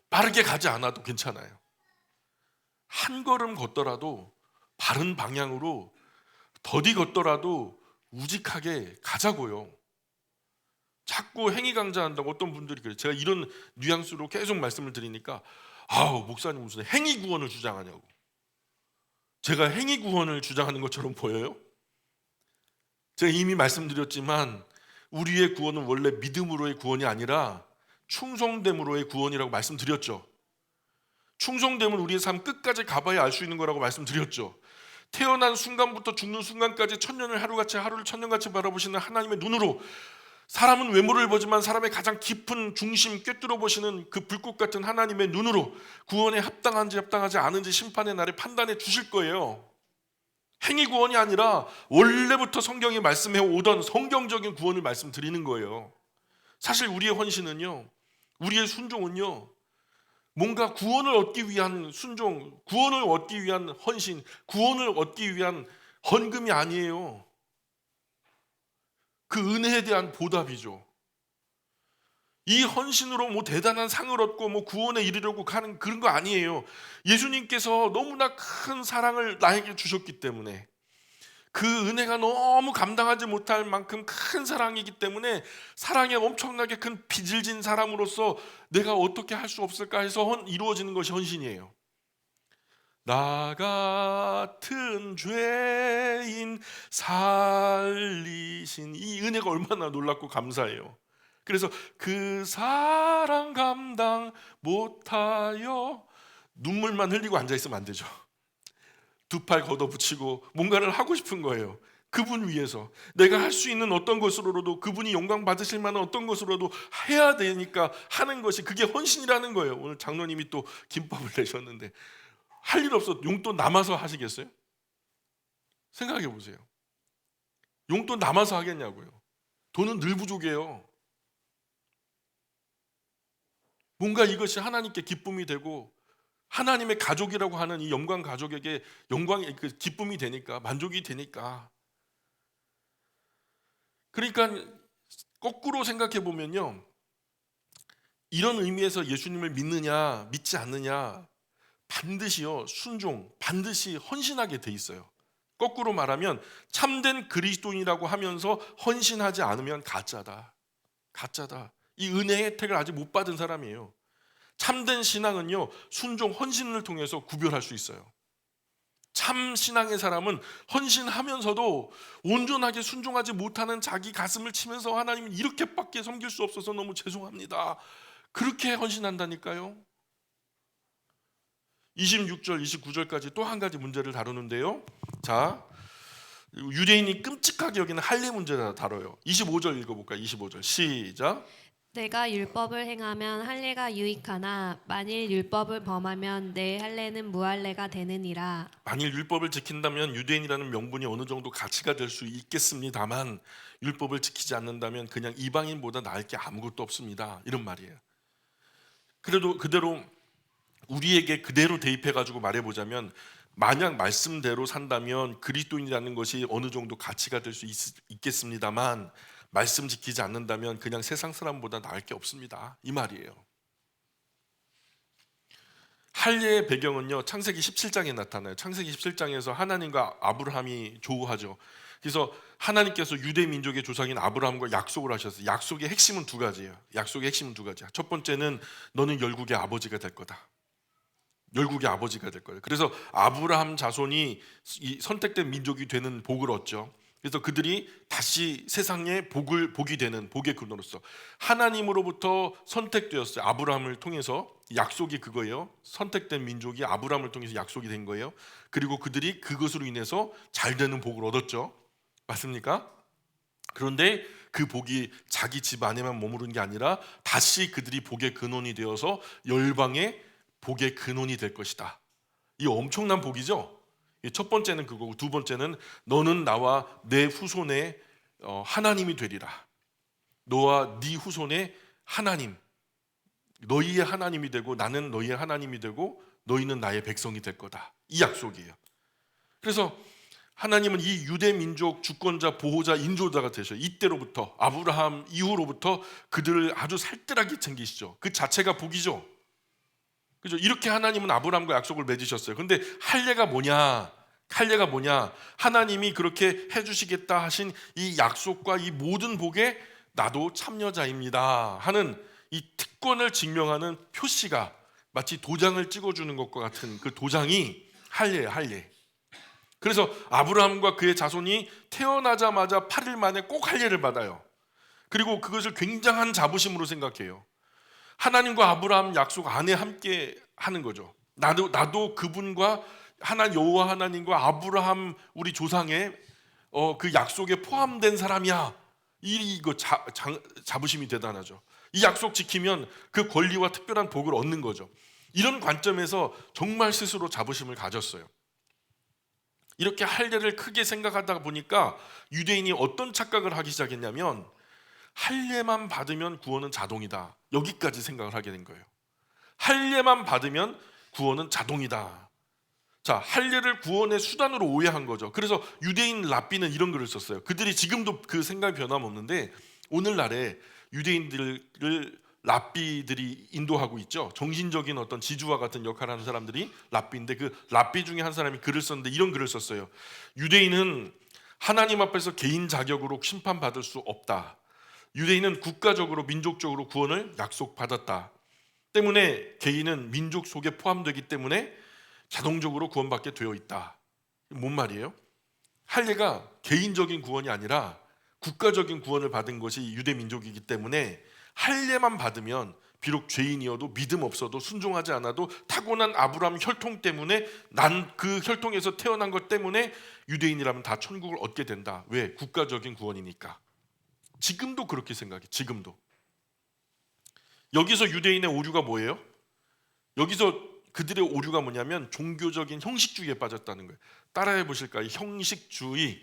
S1: 빠르게 가지 않아도 괜찮아요. 한 걸음 걷더라도 바른 방향으로 더디 걷더라도 우직하게 가자고요. 자꾸 행위 강조한다고 어떤 분들이 그래요. 제가 이런 뉘앙스로 계속 말씀을 드리니까 아우, 목사님 무슨 행위 구원을 주장하냐고. 제가 행위 구원을 주장하는 것처럼 보여요? 제가 이미 말씀드렸지만 우리의 구원은 원래 믿음으로의 구원이 아니라 충성됨으로의 구원이라고 말씀드렸죠. 충성됨은 우리의 삶 끝까지 가봐야 알 수 있는 거라고 말씀드렸죠. 태어난 순간부터 죽는 순간까지 천년을 하루같이, 하루를 천년같이 바라보시는 하나님의 눈으로, 사람은 외모를 보지만 사람의 가장 깊은 중심 꿰뚫어 보시는 그 불꽃 같은 하나님의 눈으로 구원에 합당한지 합당하지 않은지 심판의 날에 판단해 주실 거예요. 행위 구원이 아니라 원래부터 성경이 말씀해 오던 성경적인 구원을 말씀드리는 거예요. 사실 우리의 헌신은요, 우리의 순종은요, 뭔가 구원을 얻기 위한 순종, 구원을 얻기 위한 헌신, 구원을 얻기 위한 헌금이 아니에요. 그 은혜에 대한 보답이죠. 이 헌신으로 뭐 대단한 상을 얻고 뭐 구원에 이르려고 하는 그런 거 아니에요. 예수님께서 너무나 큰 사랑을 나에게 주셨기 때문에, 그 은혜가 너무 감당하지 못할 만큼 큰 사랑이기 때문에, 사랑에 엄청나게 큰 빚을 진 사람으로서 내가 어떻게 할 수 없을까 해서 이루어지는 것이 헌신이에요. 나 같은 죄인 살리신 이 은혜가 얼마나 놀랍고 감사해요. 그래서 그 사랑 감당 못하여 눈물만 흘리고 앉아있으면 안 되죠. 두 팔 걷어붙이고 뭔가를 하고 싶은 거예요. 그분 위해서 내가 할 수 있는 어떤 것으로라도, 그분이 영광 받으실 만한 어떤 것으로라도 해야 되니까 하는 것이, 그게 헌신이라는 거예요. 오늘 장로님이 또 김밥을 내셨는데 할 일 없어 용돈 남아서 하시겠어요? 생각해 보세요. 용돈 남아서 하겠냐고요. 돈은 늘 부족해요. 뭔가 이것이 하나님께 기쁨이 되고 하나님의 가족이라고 하는 이 영광 가족에게 영광의 그 기쁨이 되니까, 만족이 되니까. 그러니까 거꾸로 생각해 보면요, 이런 의미에서 예수님을 믿느냐 믿지 않느냐, 반드시요 순종, 반드시 헌신하게 돼 있어요. 거꾸로 말하면 참된 그리스도인이라고 하면서 헌신하지 않으면 가짜다. 가짜다. 이 은혜의 혜택을 아직 못 받은 사람이에요. 참된 신앙은요, 순종, 헌신을 통해서 구별할 수 있어요. 참 신앙의 사람은 헌신하면서도 온전하게 순종하지 못하는 자기 가슴을 치면서 하나님은 이렇게밖에 섬길 수 없어서 너무 죄송합니다, 그렇게 헌신한다니까요. 26절, 29절까지 또 한 가지 문제를 다루는데요. 자, 유대인이 끔찍하게 여기는 할례 문제를 다뤄요. 25절 읽어볼까요? 25절 시작.
S2: 내가 율법을 행하면 할례가 유익하나 만일 율법을 범하면 내 할례는 무할례가 되느니라.
S1: 만일 율법을 지킨다면 유대인이라는 명분이 어느 정도 가치가 될 수 있겠습니다만, 율법을 지키지 않는다면 그냥 이방인보다 나을 게 아무것도 없습니다, 이런 말이에요. 그래도 그대로 우리에게 그대로 대입해가지고 말해보자면, 만약 말씀대로 산다면 그리스도인이라는 것이 어느 정도 가치가 될 수 있겠습니다만, 말씀 지키지 않는다면 그냥 세상 사람보다 나을 게 없습니다, 이 말이에요. 할례의 배경은요, 창세기 17장에 나타나요. 창세기 17장에서 하나님과 아브라함이 조우하죠. 그래서 하나님께서 유대 민족의 조상인 아브라함과 약속을 하셨어요. 약속의 핵심은 두 가지예요. 약속의 핵심은 두 가지야. 첫 번째는 너는 열국의 아버지가 될 거다. 열국의 아버지가 될 거예요. 그래서 아브라함 자손이 이 선택된 민족이 되는 복을 얻죠. 그래서 그들이 다시 세상에 복이 되는 복의 근원으로서 하나님으로부터 선택되었어요. 아브라함을 통해서. 약속이 그거예요. 선택된 민족이 아브라함을 통해서 약속이 된 거예요. 그리고 그들이 그것으로 인해서 잘 되는 복을 얻었죠. 맞습니까? 그런데 그 복이 자기 집 안에만 머무르는 게 아니라 다시 그들이 복의 근원이 되어서 열방의 복의 근원이 될 것이다. 이 엄청난 복이죠. 첫 번째는 그거고, 두 번째는 너는 나와 내 후손의 하나님이 되리라. 너와 네 후손의 하나님, 너희의 하나님이 되고 나는 너희의 하나님이 되고 너희는 나의 백성이 될 거다. 이 약속이에요. 그래서 하나님은 이 유대 민족 주권자, 보호자, 인도자가 되셔. 이때로부터 아브라함 이후로부터 그들을 아주 살뜰하게 챙기시죠. 그 자체가 복이죠. 그죠? 이렇게 하나님은 아브라함과 약속을 맺으셨어요. 근데 할례가 뭐냐? 할례가 뭐냐? 하나님이 그렇게 해주시겠다 하신 이 약속과 이 모든 복에 나도 참여자입니다 하는 이 특권을 증명하는 표시가 마치 도장을 찍어주는 것과 같은 그 도장이 할례예요. 할례. 그래서 아브라함과 그의 자손이 태어나자마자 8일 만에 꼭 할례를 받아요. 그리고 그것을 굉장한 자부심으로 생각해요. 하나님과 아브라함 약속 안에 함께 하는 거죠. 나도 그분과 여호와 하나님과 아브라함 우리 조상의 그 약속에 포함된 사람이야. 이거 자부심이 대단하죠. 이 약속 지키면 그 권리와 특별한 복을 얻는 거죠. 이런 관점에서 정말 스스로 자부심을 가졌어요. 이렇게 할례를 크게 생각하다 보니까 유대인이 어떤 착각을 하기 시작했냐면 할례만 받으면 구원은 자동이다. 여기까지 생각을 하게 된 거예요. 할례만 받으면 구원은 자동이다. 자, 할례를 구원의 수단으로 오해한 거죠. 그래서 유대인 랍비는 이런 글을 썼어요. 그들이 지금도 그 생각이 변함없는데 오늘날에 유대인들을 랍비들이 인도하고 있죠. 정신적인 어떤 지주와 같은 역할을 하는 사람들이 랍비인데 그 랍비 중에 한 사람이 글을 썼는데 이런 글을 썼어요. 유대인은 하나님 앞에서 개인 자격으로 심판받을 수 없다. 유대인은 국가적으로 민족적으로 구원을 약속받았다. 때문에 개인은 민족 속에 포함되기 때문에 자동적으로 구원받게 되어 있다. 뭔 말이에요? 할례가 개인적인 구원이 아니라 국가적인 구원을 받은 것이 유대 민족이기 때문에 할례만 받으면 비록 죄인이어도 믿음 없어도 순종하지 않아도 타고난 아브라함 혈통 때문에 난 그 혈통에서 태어난 것 때문에 유대인이라면 다 천국을 얻게 된다. 왜? 국가적인 구원이니까. 지금도 그렇게 생각해. 지금도. 여기서 유대인의 오류가 뭐예요? 여기서 그들의 오류가 뭐냐면 종교적인 형식주의에 빠졌다는 거예요. 따라해 보실까요? 형식주의.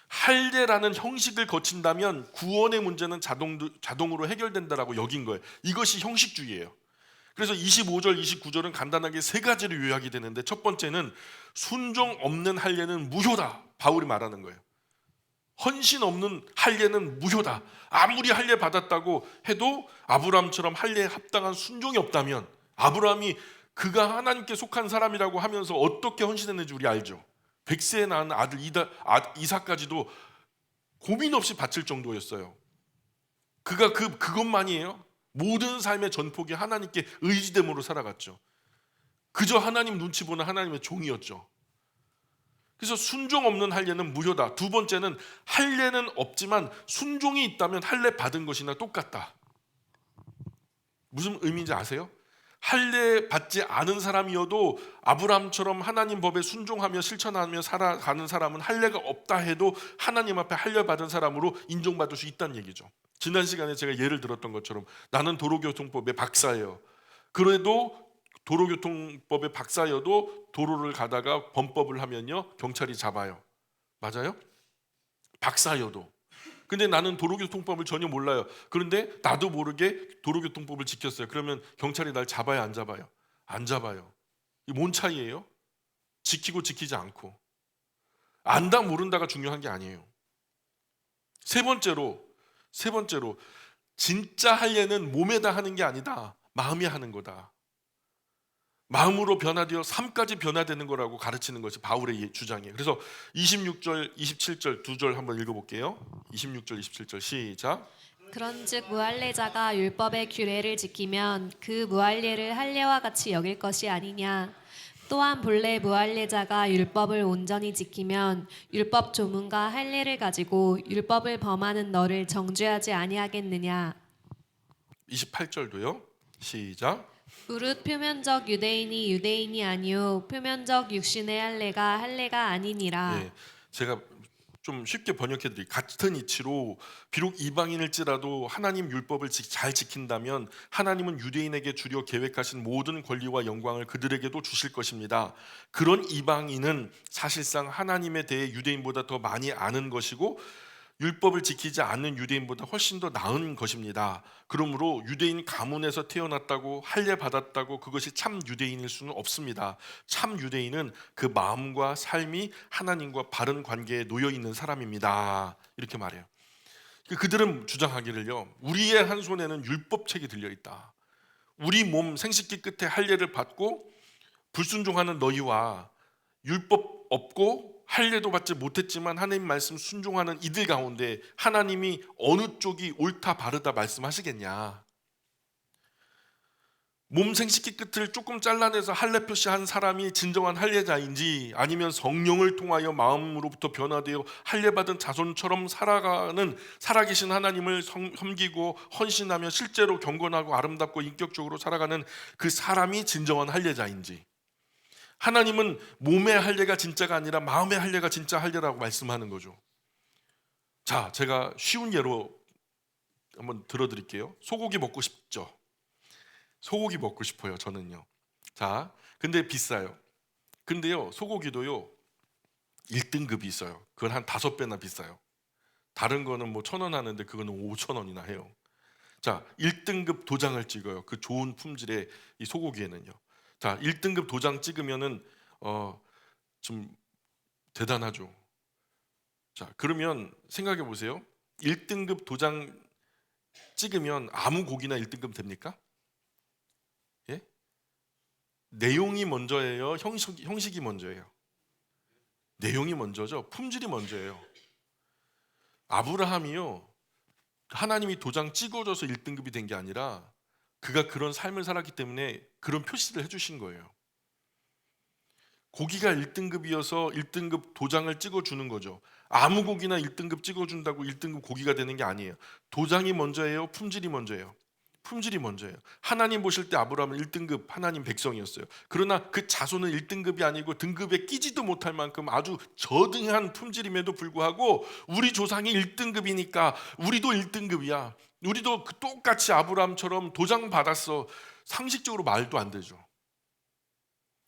S1: 할례라는 형식을 거친다면 구원의 문제는 자동으로 해결된다라고 여긴 거예요. 이것이 형식주의예요. 그래서 25절, 29절은 간단하게 세 가지를 요약이 되는데 첫 번째는 순종 없는 할례는 무효다. 바울이 말하는 거예요. 헌신 없는 할례는 무효다. 아무리 할례 받았다고 해도 아브라함처럼 할례에 합당한 순종이 없다면 아브라함이 그가 하나님께 속한 사람이라고 하면서 어떻게 헌신했는지 우리 알죠. 100세에 낳은 아들 이삭까지도 고민 없이 바칠 정도였어요. 그가 그것만이에요. 모든 삶의 전폭이 하나님께 의지됨으로 살아갔죠. 그저 하나님 눈치 보는 하나님의 종이었죠. 그래서 순종 없는 할례는 무효다. 두 번째는 할례는 없지만 순종이 있다면 할례 받은 것이나 똑같다. 무슨 의미인지 아세요? 할례 받지 않은 사람이어도 아브라함처럼 하나님 법에 순종하며 실천하며 살아가는 사람은 할례가 없다 해도 하나님 앞에 할례 받은 사람으로 인정받을 수 있다는 얘기죠. 지난 시간에 제가 예를 들었던 것처럼 나는 도로교통법의 박사예요. 그래도 도로교통법의 박사여도 도로를 가다가 범법을 하면요 경찰이 잡아요. 맞아요? 박사여도. 근데 나는 도로교통법을 전혀 몰라요. 그런데 나도 모르게 도로교통법을 지켰어요. 그러면 경찰이 날 잡아요, 안 잡아요? 안 잡아요. 이게 뭔 차이예요? 지키고 지키지 않고. 안다 모른다가 중요한 게 아니에요. 세 번째로 진짜 할례는 몸에다 하는 게 아니다. 마음이 하는 거다. 마음으로 변화되어 삶까지 변화되는 거라고 가르치는 것이 바울의 주장이에요. 그래서 26절, 27절 두 절 한번 읽어볼게요. 26절, 27절 시작.
S2: 그런즉 무할례자가 율법의 규례를 지키면 그 무할례를 할례와 같이 여길 것이 아니냐. 또한 본래 무할례자가 율법을 온전히 지키면 율법 조문과 할례를 가지고 율법을 범하는 너를 정죄하지 아니하겠느냐.
S1: 28절도요. 시작.
S2: 무릇 표면적 유대인이 유대인이 아니요 표면적 육신의 할례가 할례가 아니니라.
S1: 예, 제가 좀 쉽게 번역해드릴게요. 같은 이치로 비록 이방인일지라도 하나님 율법을 잘 지킨다면 하나님은 유대인에게 주려 계획하신 모든 권리와 영광을 그들에게도 주실 것입니다. 그런 이방인은 사실상 하나님에 대해 유대인보다 더 많이 아는 것이고 율법을 지키지 않는 유대인보다 훨씬 더 나은 것입니다. 그러므로 유대인 가문에서 태어났다고 할례 받았다고 그것이 참 유대인일 수는 없습니다. 참 유대인은 그 마음과 삶이 하나님과 바른 관계에 놓여 있는 사람입니다. 이렇게 말해요. 그들은 주장하기를요, 우리의 한 손에는 율법책이 들려 있다. 우리 몸 생식기 끝에 할례를 받고 불순종하는 너희와 율법 없고 할례도 받지 못했지만 하나님 말씀 순종하는 이들 가운데 하나님이 어느 쪽이 옳다 바르다 말씀하시겠냐. 몸 생식기 끝을 조금 잘라내서 할례 표시한 사람이 진정한 할례자인지 아니면 성령을 통하여 마음으로부터 변화되어 할례 받은 자손처럼 살아계신 하나님을 섬기고 헌신하며 실제로 경건하고 아름답고 인격적으로 살아가는 그 사람이 진정한 할례자인지, 하나님은 몸의 할례가 진짜가 아니라 마음의 할례가 진짜 할례라고 말씀하는 거죠. 자, 제가 쉬운 예로 한번 들어드릴게요. 소고기 먹고 싶죠? 소고기 먹고 싶어요, 저는요. 자, 근데 비싸요. 근데요, 소고기도요 1등급이 있어요. 그건 한 5배나 비싸요. 다른 거는 뭐 1,000원 하는데 그거는 5,000원이나 해요. 자, 1등급 도장을 찍어요. 그 좋은 품질의 이 소고기에는요. 자, 1등급 도장 찍으면은 좀 대단하죠. 자, 그러면 생각해 보세요. 1등급 도장 찍으면 아무 고기나 1등급 됩니까? 예? 내용이 먼저예요? 형식이 먼저예요? 내용이 먼저죠. 품질이 먼저예요. 아브라함이요, 하나님이 도장 찍어줘서 1등급이 된 게 아니라 그가 그런 삶을 살았기 때문에 그런 표시를 해주신 거예요. 고기가 1등급이어서 1등급 도장을 찍어주는 거죠. 아무 고기나 1등급 찍어준다고 1등급 고기가 되는 게 아니에요. 도장이 먼저예요? 품질이 먼저예요? 품질이 먼저예요. 하나님 보실 때 아브라함은 1등급 하나님 백성이었어요. 그러나 그 자손은 1등급이 아니고 등급에 끼지도 못할 만큼 아주 저등한 품질임에도 불구하고 우리 조상이 1등급이니까 우리도 1등급이야. 우리도 똑같이 아브라함처럼 도장 받았어. 상식적으로 말도 안 되죠.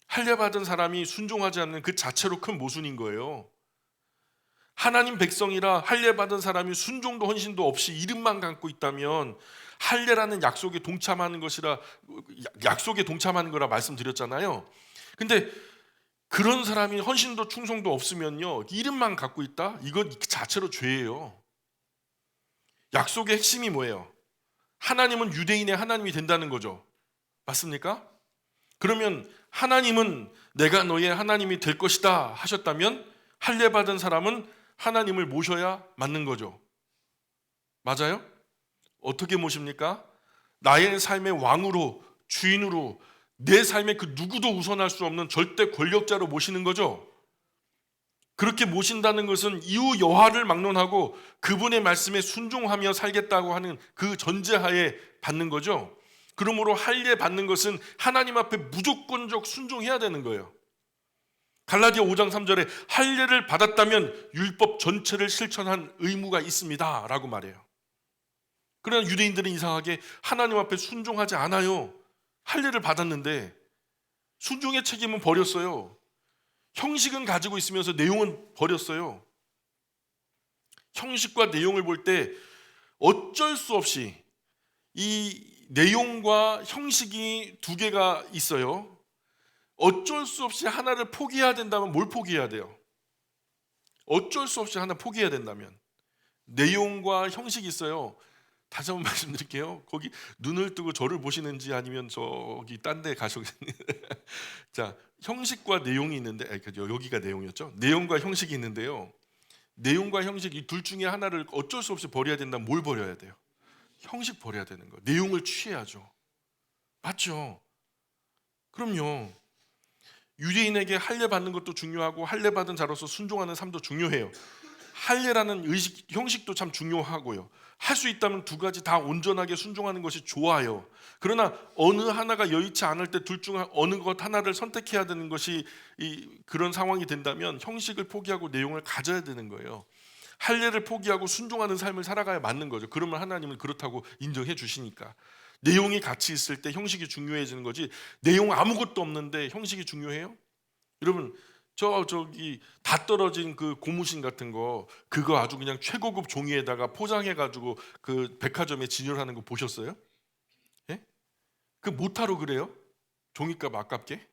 S1: 할례 받은 사람이 순종하지 않는 그 자체로 큰 모순인 거예요. 하나님 백성이라 할례 받은 사람이 순종도 헌신도 없이 이름만 갖고 있다면 할례라는 약속에 동참하는 것이라, 약속에 동참하는 거라 말씀드렸잖아요. 근데 그런 사람이 헌신도 충성도 없으면요, 이름만 갖고 있다? 이건 자체로 죄예요. 약속의 핵심이 뭐예요? 하나님은 유대인의 하나님이 된다는 거죠. 맞습니까? 그러면 하나님은 내가 너의 하나님이 될 것이다 하셨다면 할례 받은 사람은 하나님을 모셔야 맞는 거죠. 맞아요? 어떻게 모십니까? 나의 삶의 왕으로, 주인으로, 내 삶의 그 누구도 우선할 수 없는 절대 권력자로 모시는 거죠. 그렇게 모신다는 것은 이후 여하를 막론하고 그분의 말씀에 순종하며 살겠다고 하는 그 전제하에 받는 거죠. 그러므로 할례 받는 것은 하나님 앞에 무조건적 순종해야 되는 거예요. 갈라디아 5장 3절에 할례를 받았다면 율법 전체를 실천한 의무가 있습니다 라고 말해요. 그러나 유대인들은 이상하게 하나님 앞에 순종하지 않아요. 할례를 받았는데 순종의 책임은 버렸어요. 형식은 가지고 있으면서 내용은 버렸어요. 형식과 내용을 볼 때 어쩔 수 없이 이 내용과 형식이 두 개가 있어요. 어쩔 수 없이 하나를 포기해야 된다면 뭘 포기해야 돼요? 어쩔 수 없이 하나 포기해야 된다면 내용과 형식이 있어요. 다시 한번 말씀드릴게요. 거기 눈을 뜨고 저를 보시는지 아니면 저기 딴 데 가셨는지. 자, 형식과 내용이 있는데, 여기가 내용이었죠. 내용과 형식이 있는데요. 내용과 형식 이 둘 중에 하나를 어쩔 수 없이 버려야 된다면 뭘 버려야 돼요? 형식 버려야 되는 거예요. 내용을 취해야죠. 맞죠? 그럼요. 유대인에게 할례 받는 것도 중요하고 할례 받은 자로서 순종하는 삶도 중요해요. 할례라는 의식, 형식도 참 중요하고요. 할 수 있다면 두 가지 다 온전하게 순종하는 것이 좋아요. 그러나 어느 하나가 여의치 않을 때 둘 중 어느 것 하나를 선택해야 되는 것이 그런 상황이 된다면 형식을 포기하고 내용을 가져야 되는 거예요. 할례를 포기하고 순종하는 삶을 살아가야 맞는 거죠. 그러면 하나님은 그렇다고 인정해 주시니까. 내용이 같이 있을 때 형식이 중요해지는 거지, 내용 아무것도 없는데 형식이 중요해요? 여러분, 저기 다 떨어진 그 고무신 같은 거 그거 아주 그냥 최고급 종이에다가 포장해 가지고 그 백화점에 진열하는 거 보셨어요? 예? 그 못하러 그래요? 종이값 아깝게?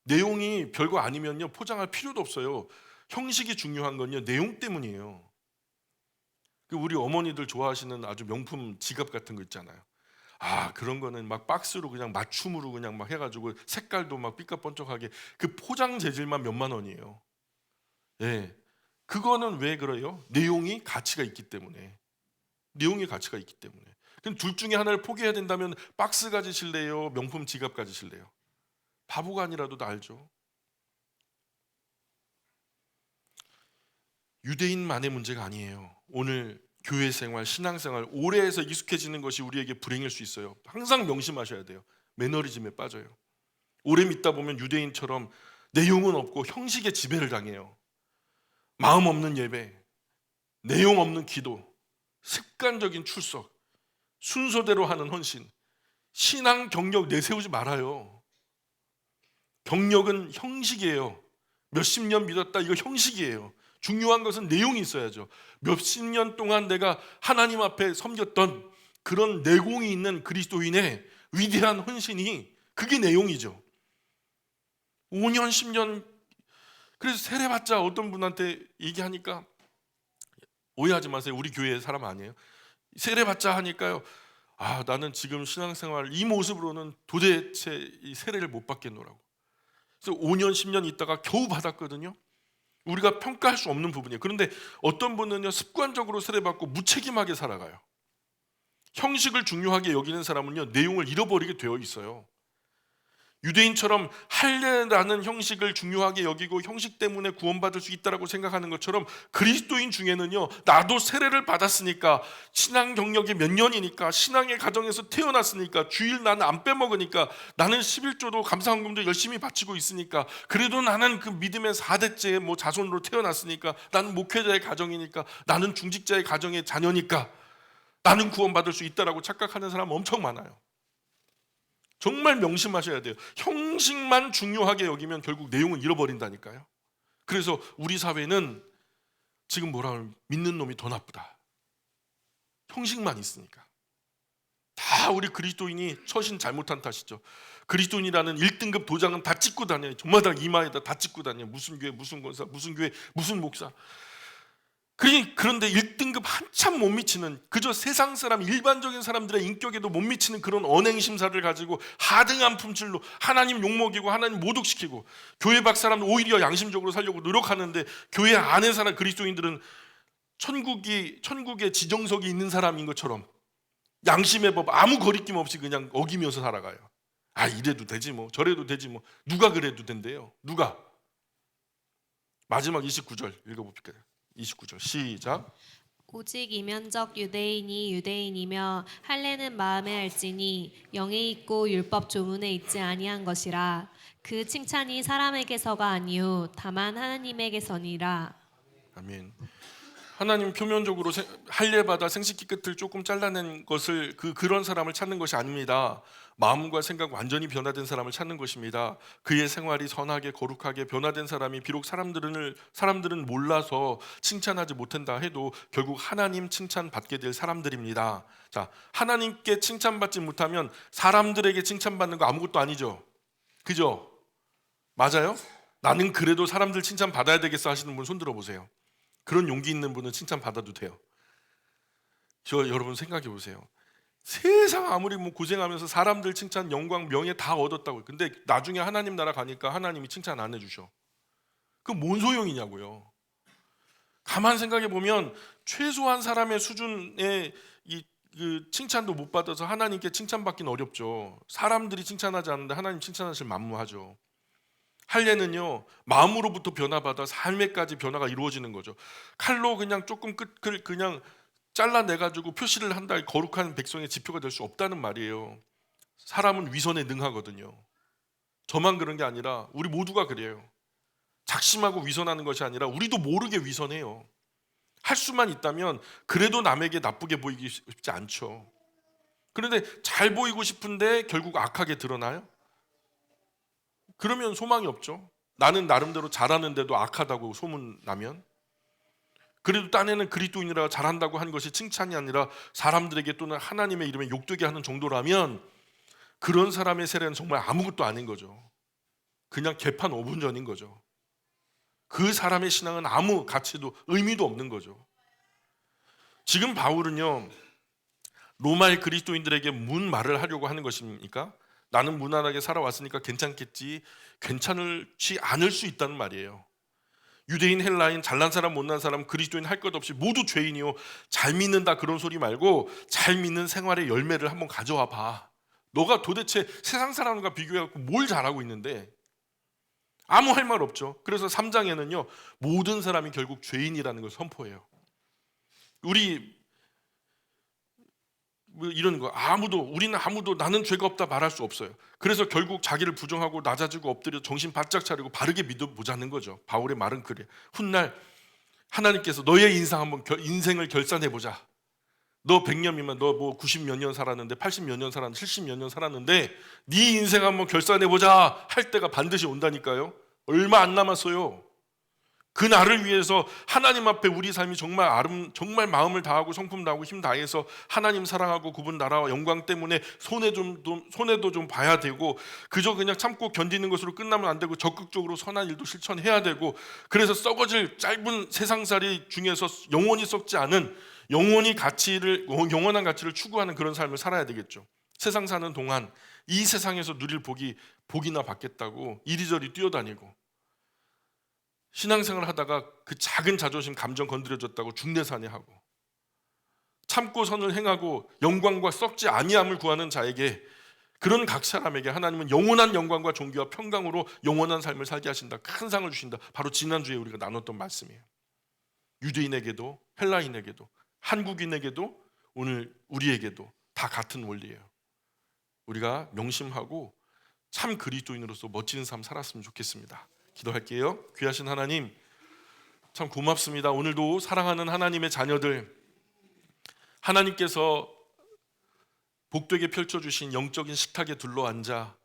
S1: 내용이 별거 아니면요 포장할 필요도 없어요. 형식이 중요한 건요 내용 때문이에요. 그 우리 어머니들 좋아하시는 아주 명품 지갑 같은 거 있잖아요. 아 그런 거는 막 박스로 그냥 맞춤으로 그냥 막 해가지고 색깔도 막 삐까뻔쩍하게 그 포장 재질만 몇만 원이에요. 예, 그거는 왜 그래요? 내용이 가치가 있기 때문에. 내용이 가치가 있기 때문에. 그럼 둘 중에 하나를 포기해야 된다면 박스 가지실래요? 명품 지갑 가지실래요? 바보가 아니라도 다 알죠. 유대인만의 문제가 아니에요. 오늘 교회 생활, 신앙생활 오래 해서 익숙해지는 것이 우리에게 불행일 수 있어요. 항상 명심하셔야 돼요. 매너리즘에 빠져요. 오래 믿다 보면 유대인처럼 내용은 없고 형식의 지배를 당해요. 마음 없는 예배, 내용 없는 기도, 습관적인 출석, 순서대로 하는 헌신, 신앙 경력 내세우지 말아요. 경력은 형식이에요. 몇십 년 믿었다 이거 형식이에요. 중요한 것은 내용이 있어야죠. 몇십 년 동안 내가 하나님 앞에 섬겼던 그런 내공이 있는 그리스도인의 위대한 헌신이 그게 내용이죠. 5년 10년 그래서 세례받자 어떤 분한테 얘기하니까 오해하지 마세요. 우리 교회 사람 아니에요. 세례받자 하니까요. 아 나는 지금 신앙생활 이 모습으로는 도대체 이 세례를 못 받겠노라고. 그래서 5년 10년 있다가 겨우 받았거든요. 우리가 평가할 수 없는 부분이에요. 그런데 어떤 분은요 습관적으로 세례받고 무책임하게 살아가요. 형식을 중요하게 여기는 사람은요 내용을 잃어버리게 되어 있어요. 유대인처럼 할례라는 형식을 중요하게 여기고 형식 때문에 구원받을 수 있다고 생각하는 것처럼 그리스도인 중에는요 나도 세례를 받았으니까 신앙 경력이 몇 년이니까 신앙의 가정에서 태어났으니까 주일 나는 안 빼먹으니까 나는 11조도 감사헌금도 열심히 바치고 있으니까 그래도 나는 그 믿음의 4대째 뭐 자손으로 태어났으니까 나는 목회자의 가정이니까 나는 중직자의 가정의 자녀니까 나는 구원받을 수 있다고 착각하는 사람 엄청 많아요. 정말 명심하셔야 돼요. 형식만 중요하게 여기면 결국 내용은 잃어버린다니까요. 그래서 우리 사회는 지금 뭐라 하면 믿는 놈이 더 나쁘다. 형식만 있으니까. 다 우리 그리스도인이 처신 잘못한 탓이죠. 그리스도인이라는 1등급 도장은 다 찍고 다녀요. 저마다 이마에다 다 찍고 다녀요. 무슨 교회 무슨 권사 무슨 교회 무슨 목사. 그런데 1등급 한참 못 미치는 그저 세상 사람 일반적인 사람들의 인격에도 못 미치는 그런 언행심사를 가지고 하등한 품질로 하나님 욕먹이고 하나님 모독시키고 교회 밖 사람들 오히려 양심적으로 살려고 노력하는데 교회 안에 사는 그리스도인들은 천국에 지정석이 있는 사람인 것처럼 양심의 법 아무 거리낌 없이 그냥 어기면서 살아가요. 아 이래도 되지 뭐 저래도 되지 뭐 누가 그래도 된대요. 누가? 마지막 29절 읽어볼게요. 29절 시작.
S2: 오직 이면적 유대인이 유대인이며 할례는 마음에 할지니 영에 있고 율법 조문에 있지 아니한 것이라. 그 칭찬이 사람에게서가 아니요 다만 하나님에게서니라.
S1: 아멘. 하나님 표면적으로 할례 받아 생식기 끝을 조금 잘라낸 것을 그런 사람을 찾는 것이 아닙니다. 마음과 생각 완전히 변화된 사람을 찾는 것입니다. 그의 생활이 선하게 거룩하게 변화된 사람이 비록 사람들은 몰라서 칭찬하지 못한다 해도 결국 하나님 칭찬 받게 될 사람들입니다. 자, 하나님께 칭찬받지 못하면 사람들에게 칭찬받는 거 아무것도 아니죠. 그죠? 맞아요? 나는 그래도 사람들 칭찬 받아야 되겠어 하시는 분 손 들어보세요. 그런 용기 있는 분은 칭찬 받아도 돼요. 여러분 생각해 보세요. 세상 아무리 뭐 고생하면서 사람들 칭찬, 영광, 명예 다 얻었다고. 근데 나중에 하나님 나라 가니까 하나님이 칭찬 안 해주셔. 그건 뭔 소용이냐고요. 가만 생각해 보면 최소한 사람의 수준의 그 칭찬도 못 받아서 하나님께 칭찬받기는 어렵죠. 사람들이 칭찬하지 않는데 하나님 칭찬하실 만무하죠. 할례는요 마음으로부터 변화받아 삶에까지 변화가 이루어지는 거죠. 칼로 그냥 조금 끝을 그냥 잘라내가지고 표시를 한다 거룩한 백성의 지표가 될 수 없다는 말이에요. 사람은 위선에 능하거든요. 저만 그런 게 아니라 우리 모두가 그래요. 작심하고 위선하는 것이 아니라 우리도 모르게 위선해요. 할 수만 있다면 그래도 남에게 나쁘게 보이기 쉽지 않죠. 그런데 잘 보이고 싶은데 결국 악하게 드러나요? 그러면 소망이 없죠. 나는 나름대로 잘하는데도 악하다고 소문나면, 그래도 딴에는 그리스도인이라 잘한다고 한 것이 칭찬이 아니라 사람들에게 또는 하나님의 이름에 욕되게 하는 정도라면 그런 사람의 세례는 정말 아무것도 아닌 거죠. 그냥 개판 5분 전인 거죠. 그 사람의 신앙은 아무 가치도 의미도 없는 거죠. 지금 바울은요, 로마의 그리스도인들에게 문 말을 하려고 하는 것입니까? 나는 무난하게 살아왔으니까 괜찮겠지, 괜찮지 않을 수 있다는 말이에요. 유대인, 헬라인, 잘난 사람, 못난 사람, 그리스도인 할 것 없이 모두 죄인이요, 잘 믿는다 그런 소리 말고 잘 믿는 생활의 열매를 한번 가져와 봐. 너가 도대체 세상 사람과 비교해갖고 뭘 잘하고 있는데? 아무 할 말 없죠. 그래서 3장에는요 모든 사람이 결국 죄인이라는 걸 선포해요. 우리 뭐 이런 거 우리는 아무도 나는 죄가 없다 말할 수 없어요. 그래서 결국 자기를 부정하고 낮아지고 엎드려 정신 바짝 차리고 바르게 믿어보자는 거죠. 바울의 말은 그래. 훗날 하나님께서 너의 인생을 결산해보자. 너 100년이면 너 뭐 90몇 년 살았는데 80몇 년 살았는데 70몇 년 살았는데 네 인생 한번 결산해보자 할 때가 반드시 온다니까요. 얼마 안 남았어요. 그 날을 위해서 하나님 앞에 우리 삶이 정말 마음을 다하고 성품 다하고 힘 다해서 하나님 사랑하고 그분 나라와 영광 때문에 손해도 좀 봐야 되고, 그저 그냥 참고 견디는 것으로 끝나면 안 되고 적극적으로 선한 일도 실천해야 되고, 그래서 썩어질 짧은 세상살이 중에서 영원히 썩지 않은 영원한 가치를 추구하는 그런 삶을 살아야 되겠죠. 세상 사는 동안 이 세상에서 누릴 복이나 받겠다고 이리저리 뛰어다니고, 신앙생활 하다가 그 작은 자존심 감정 건드려졌다고 중내산해하고, 참고 선을 행하고 영광과 썩지 아니함을 구하는 자에게, 그런 각 사람에게 하나님은 영원한 영광과 존귀와 평강으로 영원한 삶을 살게 하신다. 큰 상을 주신다. 바로 지난주에 우리가 나눴던 말씀이에요. 유대인에게도 헬라인에게도 한국인에게도 오늘 우리에게도 다 같은 원리예요. 우리가 명심하고 참 그리스도인으로서 멋진 삶 살았으면 좋겠습니다. 기도할게요. 귀하신 하나님, 참 고맙습니다. 오늘도 사랑하는 하나님의 자녀들, 하나님께서 복되게 펼쳐주신 영적인 식탁에 둘러앉아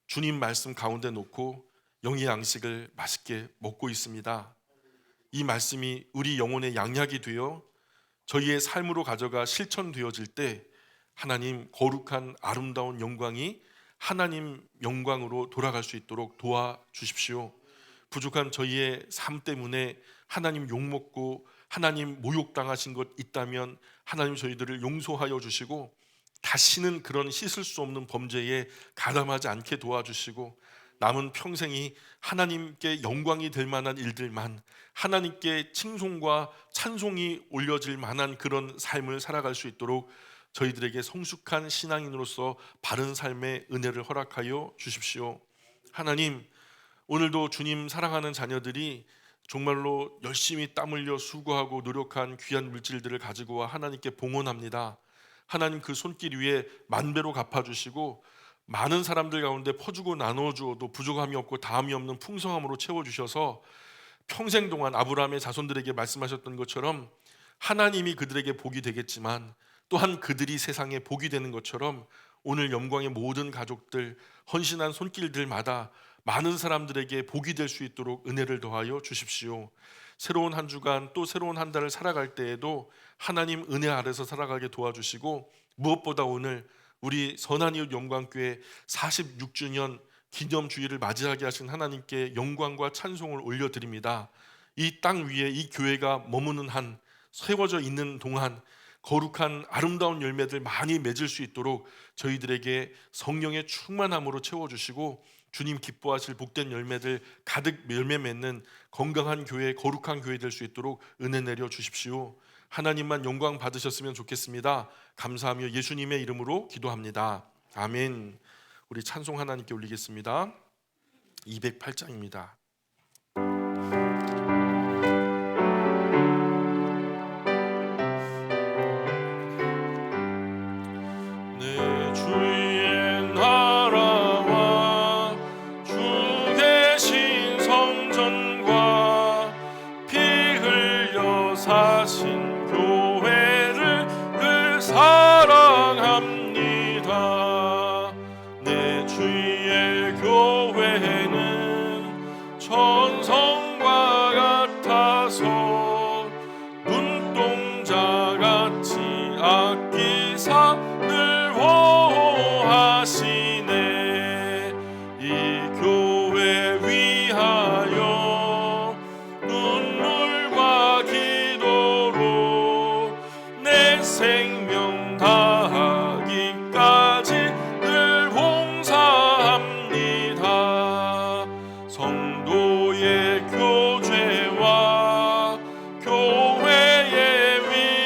S1: 주님 말씀 가운데 놓고 영의 양식을 맛있게 먹고 있습니다. 이 말씀이 우리 영혼의 양약이 되어 저희의 삶으로 가져가 실천되어질 때 하나님 거룩한 아름다운 영광이 하나님 영광으로 돌아갈 수 있도록 도와주십시오. 부족한 저희의 삶 때문에 하나님 욕먹고 하나님 모욕당하신 것 있다면 하나님 저희들을 용서하여 주시고, 다시는 그런 씻을 수 없는 범죄에 가담하지 않게 도와주시고, 남은 평생이 하나님께 영광이 될 만한 일들만, 하나님께 칭송과 찬송이 올려질 만한 그런 삶을 살아갈 수 있도록 저희들에게 성숙한 신앙인으로서 바른 삶의 은혜를 허락하여 주십시오. 하나님, 오늘도 주님 사랑하는 자녀들이 정말로 열심히 땀 흘려 수고하고 노력한 귀한 물질들을 가지고 와 하나님께 봉헌합니다. 하나님 그 손길 위에 만배로 갚아주시고, 많은 사람들 가운데 퍼주고 나눠주어도 부족함이 없고 다함이 없는 풍성함으로 채워주셔서 평생 동안 아브라함의 자손들에게 말씀하셨던 것처럼 하나님이 그들에게 복이 되겠지만 또한 그들이 세상에 복이 되는 것처럼 오늘 영광의 모든 가족들, 헌신한 손길들마다 많은 사람들에게 복이 될 수 있도록 은혜를 더하여 주십시오. 새로운 한 주간 또 새로운 한 달을 살아갈 때에도 하나님 은혜 아래서 살아가게 도와주시고, 무엇보다 오늘 우리 선한 이웃 영광교회 46주년 기념주일을 맞이하게 하신 하나님께 영광과 찬송을 올려드립니다. 이 땅 위에 이 교회가 머무는 한, 세워져 있는 동안 거룩한 아름다운 열매들 많이 맺을 수 있도록 저희들에게 성령의 충만함으로 채워주시고, 주님 기뻐하실 복된 열매들 가득 열매 맺는 건강한 교회, 거룩한 교회 될 수 있도록 은혜 내려 주십시오. 하나님만 영광 받으셨으면 좋겠습니다. 감사하며 예수님의 이름으로 기도합니다. 아멘. 우리 찬송 하나님께 올리겠습니다. 208장입니다. 천성과 같아서 눈동자같이 아끼사 늘 보호하시네. 이 교회 위하여 눈물과 기도로 내 생명 다하기까지 늘 봉사합니다. 성도의 교죄와 교회의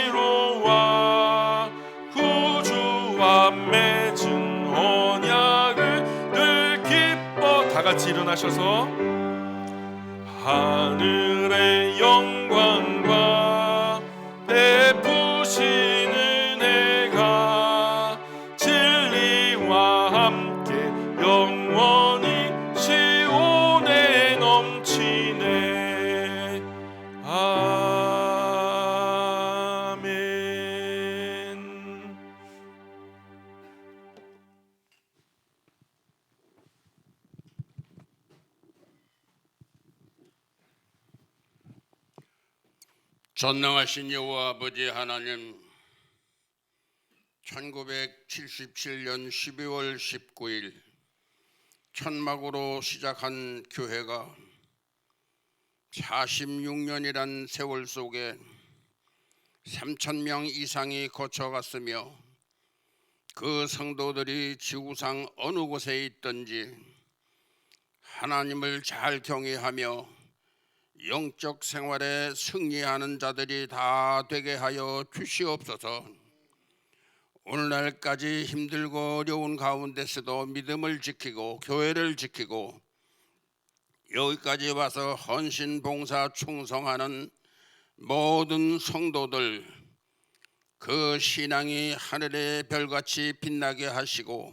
S1: 위로와 구주와 맺은 언약을 늘 기뻐. 다 같이 일어나셔서 하늘의 영광과 베푸신 은혜가 진리와 함께 영원히 시온에 넘치네. 아멘.
S3: 전능하신 여호와 아버지 하나님, 1977년 12월 19일 천막으로 시작한 교회가 46년이란 세월 속에 3,000명 이상이 거쳐갔으며 그 성도들이 지구상 어느 곳에 있든지 하나님을 잘 경외하며 영적 생활에 승리하는 자들이 다 되게 하여 주시옵소서. 오늘날까지 힘들고 어려운 가운데서도 믿음을 지키고 교회를 지키고 여기까지 와서 헌신 봉사 충성하는 모든 성도들, 그 신앙이 하늘의 별같이 빛나게 하시고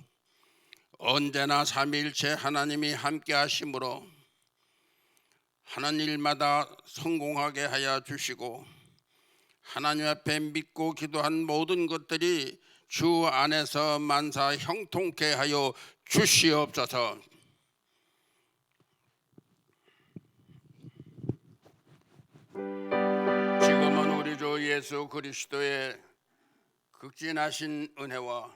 S3: 언제나 삼위일체 하나님이 함께 하심으로 하는 일마다 성공하게 하여 주시고 하나님 앞에 믿고 기도한 모든 것들이 주 안에서 만사 형통케 하여 주시옵소서. 지금은 우리 주 예수 그리스도의 극진하신 은혜와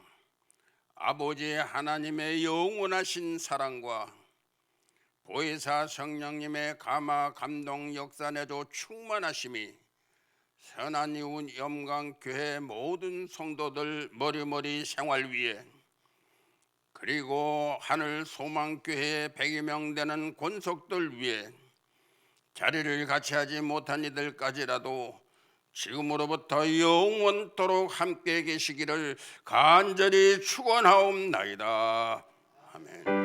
S3: 아버지 하나님의 영원하신 사랑과 보혜사 성령님의 감화 감동 역사 내도 충만하심이 선한 이웃 염강교회 모든 성도들 머리머리 생활 위에, 그리고 하늘 소망교회 100여 명 되는 권속들 위에 자리를 같이 하지 못한 이들까지라도 지금으로부터 영원토록 함께 계시기를 간절히 축원하옵나이다. 아멘.